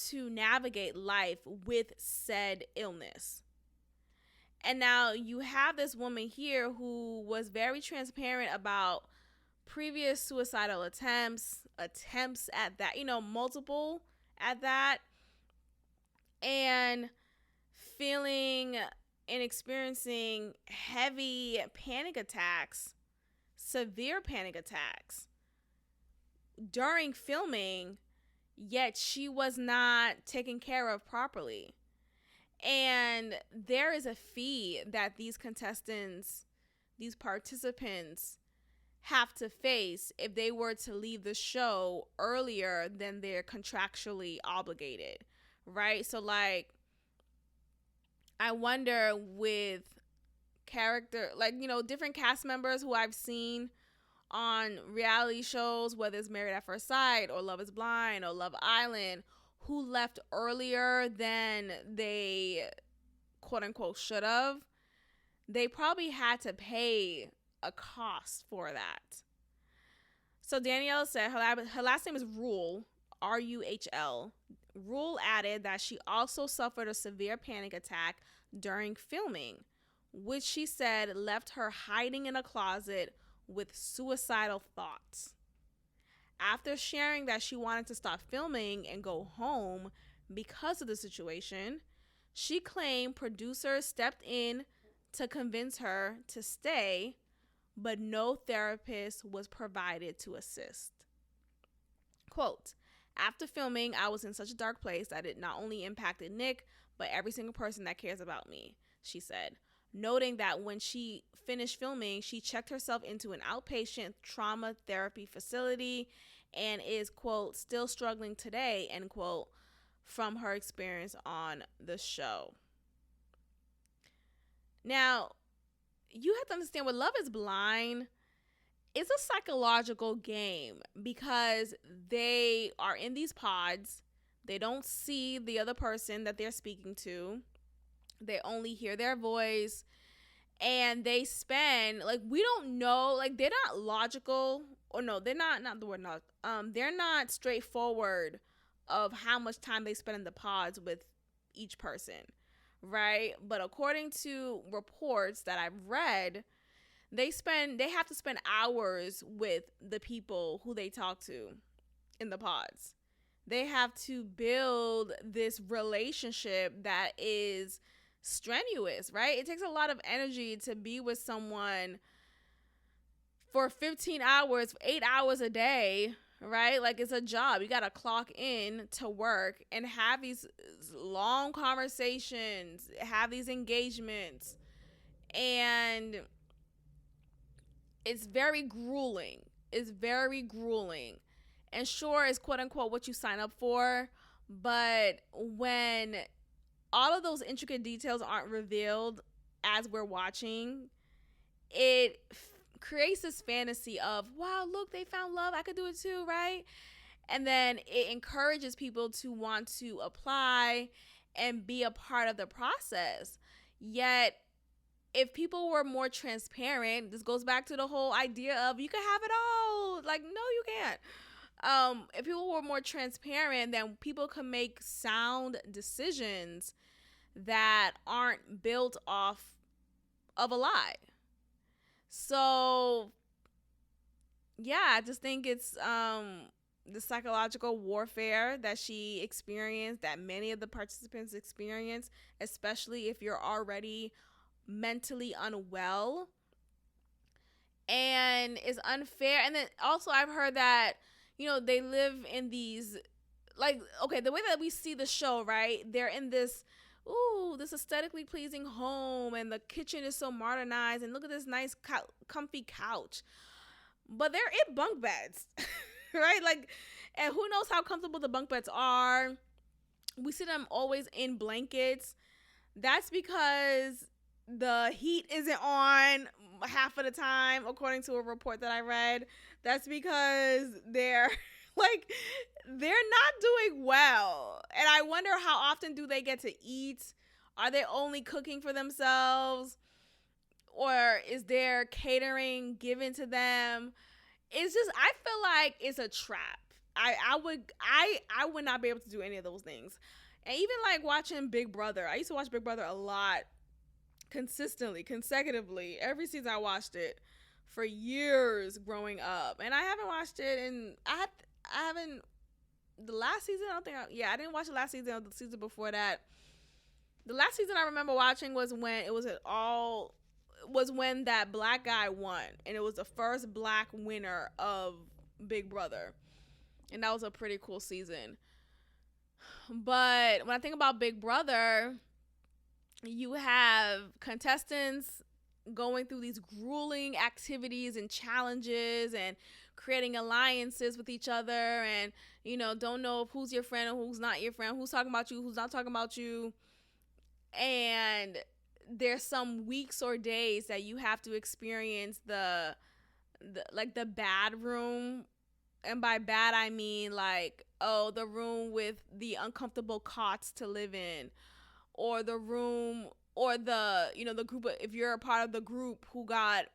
to navigate life with said illness. And now you have this woman here who was very transparent about previous suicidal attempts at that, multiple at that, and feeling and experiencing heavy panic attacks, severe panic attacks during filming, yet she was not taken care of properly. And there is a fee that these contestants, these participants, have to face if they were to leave the show earlier than they're contractually obligated, right? So, like, I wonder with character, like, different cast members who I've seen on reality shows, whether it's Married at First Sight or Love is Blind or Love Island, who left earlier than they quote unquote should have. They probably had to pay a cost for that. So Danielle said her last name is Rule, Ruhl. Rule added that she also suffered a severe panic attack during filming, which she said left her hiding in a closet with suicidal thoughts. After sharing that she wanted to stop filming and go home because of the situation, she claimed producers stepped in to convince her to stay, but no therapist was provided to assist. Quote, after filming, I was in such a dark place that it not only impacted Nick, but every single person that cares about me, she said, noting that when she finished filming, she checked herself into an outpatient trauma therapy facility and is, quote, still struggling today, end quote, from her experience on the show. Now, you have to understand with Love is Blind, it's a psychological game because they are in these pods. They don't see the other person that they're speaking to. They only hear their voice. And they spend, like, we don't know, like, they're not logical. Or no, they're not the word not. They're not straightforward of how much time they spend in the pods with each person, right? But according to reports that I've read, they have to spend hours with the people who they talk to in the pods. They have to build this relationship that is strenuous, right? It takes a lot of energy to be with someone for 15 hours, 8 hours a day, right? Like, it's a job. You got to clock in to work and have these long conversations, have these engagements, and it's very grueling. It's very grueling. And sure, it's quote unquote what you sign up for. But when all of those intricate details aren't revealed as we're watching, it creates this fantasy of, wow, look, they found love. I could do it too, right? And then it encourages people to want to apply and be a part of the process. Yet, if people were more transparent, this goes back to the whole idea of you can have it all. Like, no, you can't. If people were more transparent, then people can make sound decisions that aren't built off of a lie. So, yeah, I just think it's the psychological warfare that she experienced, that many of the participants experience, especially if you're already mentally unwell, and it's unfair. And then also I've heard that, they live in these, like, okay, the way that we see the show, right, they're in this aesthetically pleasing home, and the kitchen is so modernized, and look at this nice comfy couch, but they're in bunk beds. Right? Like, and who knows how comfortable the bunk beds are. We see them always in blankets. That's because the heat isn't on half of the time, according to a report that I read. That's because they're not doing well. And I wonder, how often do they get to eat? Are they only cooking for themselves? Or is there catering given to them? It's just, I feel like it's a trap. I would not be able to do any of those things. And even like watching Big Brother. I used to watch Big Brother a lot, consistently, consecutively. Every season I watched it for years growing up. And I haven't watched it in, I haven't, the last season, I didn't watch the last season or the season before that. The last season I remember watching was when that black guy won, and it was the first black winner of Big Brother, and that was a pretty cool season. But when I think about Big Brother, you have contestants going through these grueling activities and challenges and creating alliances with each other, and don't know who's your friend and who's not your friend, who's talking about you, who's not talking about you. And there's some weeks or days that you have to experience the bad room. And by bad I mean like, oh, the room with the uncomfortable cots to live in, or the room, or the group if you're a part of the group who got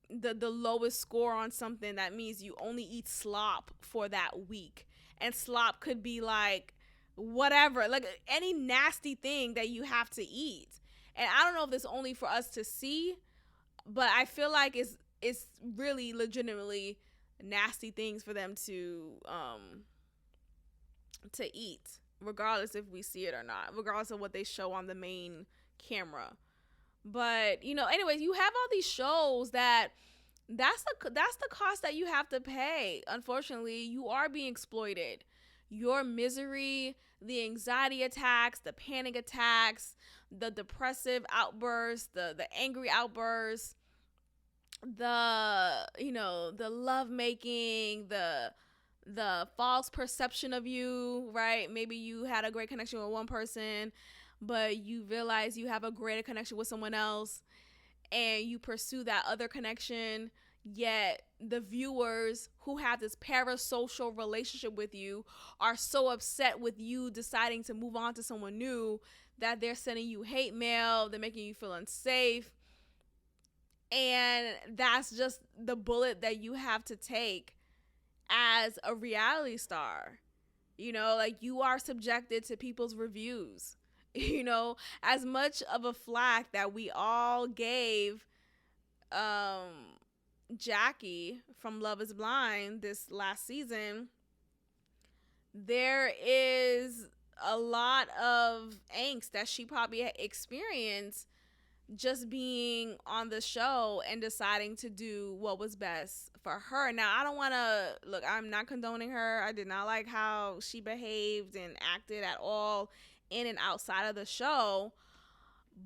the lowest score on something, that means you only eat slop for that week. And slop could be like whatever, like any nasty thing that you have to eat. And I don't know if this is only for us to see, but I feel like it's really legitimately nasty things for them to eat, regardless if we see it or not, regardless of what they show on the main camera. But anyways, you have all these shows that's the cost that you have to pay. Unfortunately, you are being exploited. Your misery, the anxiety attacks, the panic attacks, the depressive outbursts, the angry outbursts, the love making, the false perception of you, right? Maybe you had a great connection with one person, but you realize you have a greater connection with someone else, and you pursue that other connection. Yet the viewers who have this parasocial relationship with you are so upset with you deciding to move on to someone new that they're sending you hate mail, they're making you feel unsafe. And that's just the bullet that you have to take as a reality star. Like, you are subjected to people's reviews. As much of a flack that we all gave Jackie from Love is Blind this last season, there is a lot of angst that she probably experienced just being on the show and deciding to do what was best for her. Now, I don't want to look, I'm not condoning her. I did not like how she behaved and acted at all in and outside of the show.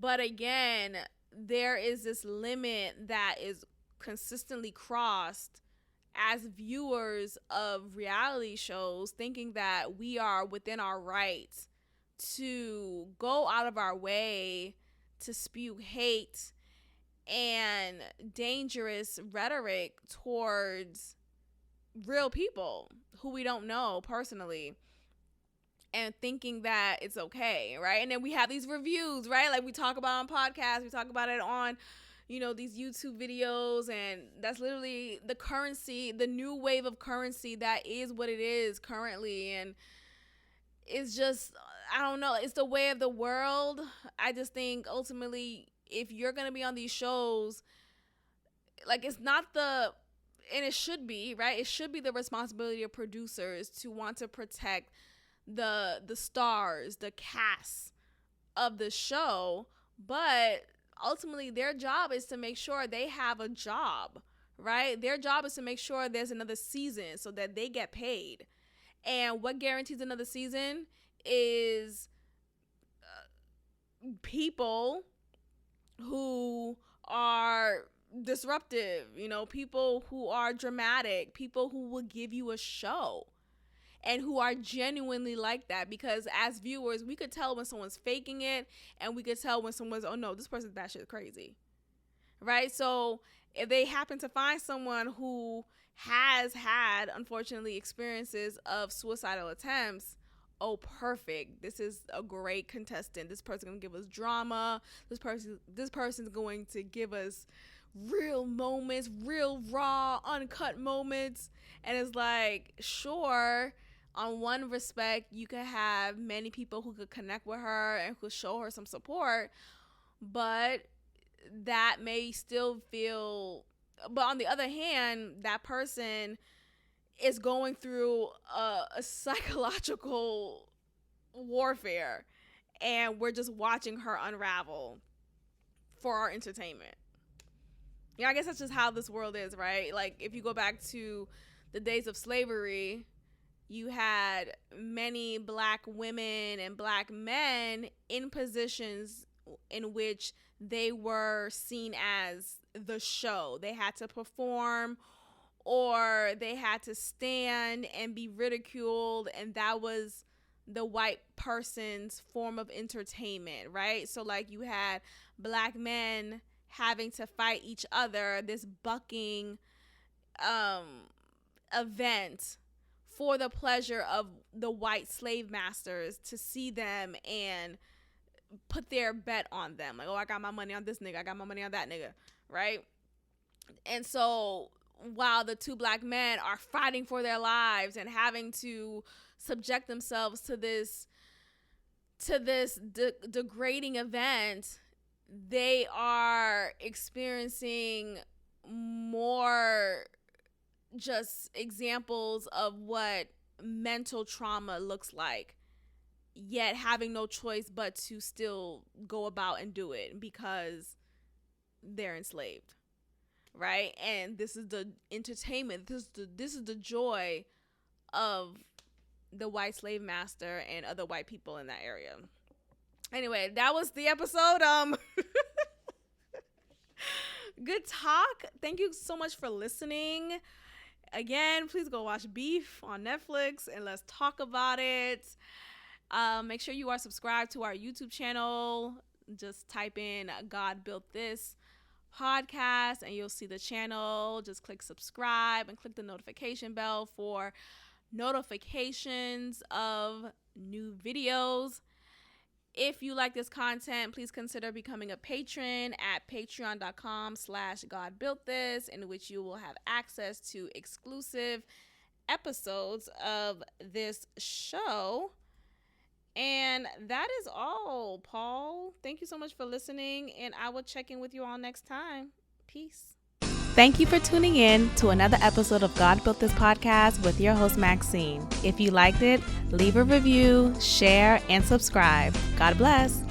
But again, there is this limit that is consistently crossed as viewers of reality shows, thinking that we are within our rights to go out of our way to spew hate and dangerous rhetoric towards real people who we don't know personally, and thinking that it's okay, right? And then we have these reviews, right? Like we talk about on podcasts, we talk about it on these YouTube videos, and that's literally the currency, the new wave of currency that is what it is currently. And it's just, I don't know, it's the way of the world. I just think ultimately, if you're going to be on these shows, like, it's not and it should be, right? It should be the responsibility of producers to want to protect the stars, the cast of the show, but ultimately their job is to make sure they have a job, right? Their job is to make sure there's another season so that they get paid. And what guarantees another season is people who are disruptive, people who are dramatic, people who will give you a show, and who are genuinely like that. Because as viewers, we could tell when someone's faking it, and we could tell when someone's, oh no, this person's batshit crazy, right? So if they happen to find someone who has had, unfortunately, experiences of suicidal attempts, oh, perfect, this is a great contestant. This person's gonna give us drama. This person's going to give us real moments, real raw, uncut moments. And it's like, sure, on one respect, you could have many people who could connect with her and could show her some support, but that may still feel, but on the other hand, that person is going through a psychological warfare, and we're just watching her unravel for our entertainment. I guess that's just how this world is, right? Like, if you go back to the days of slavery, you had many black women and black men in positions in which they were seen as the show. They had to perform, or they had to stand and be ridiculed, and that was the white person's form of entertainment, right? So like you had black men having to fight each other, this bucking event for the pleasure of the white slave masters to see them and put their bet on them. Like, oh, I got my money on this nigga, I got my money on that nigga, right? And so while the two black men are fighting for their lives and having to subject themselves to this degrading event, they are experiencing more just examples of what mental trauma looks like, yet having no choice but to still go about and do it because they're enslaved, right? And this is the entertainment, this is the joy of the white slave master and other white people in that area. Anyway, that was the episode. Good talk. Thank you so much for listening. Again, please go watch Beef on Netflix and let's talk about it. Make sure you are subscribed to our YouTube channel. Just type in God Built This podcast and you'll see the channel. Just click subscribe and click the notification bell for notifications of new videos. If you like this content, please consider becoming a patron at patreon.com/GodBuiltThis, in which you will have access to exclusive episodes of this show. And that is all, Paul. Thank you so much for listening, and I will check in with you all next time. Peace. Thank you for tuning in to another episode of God Built This podcast with your host, Maxine. If you liked it, leave a review, share, and subscribe. God bless.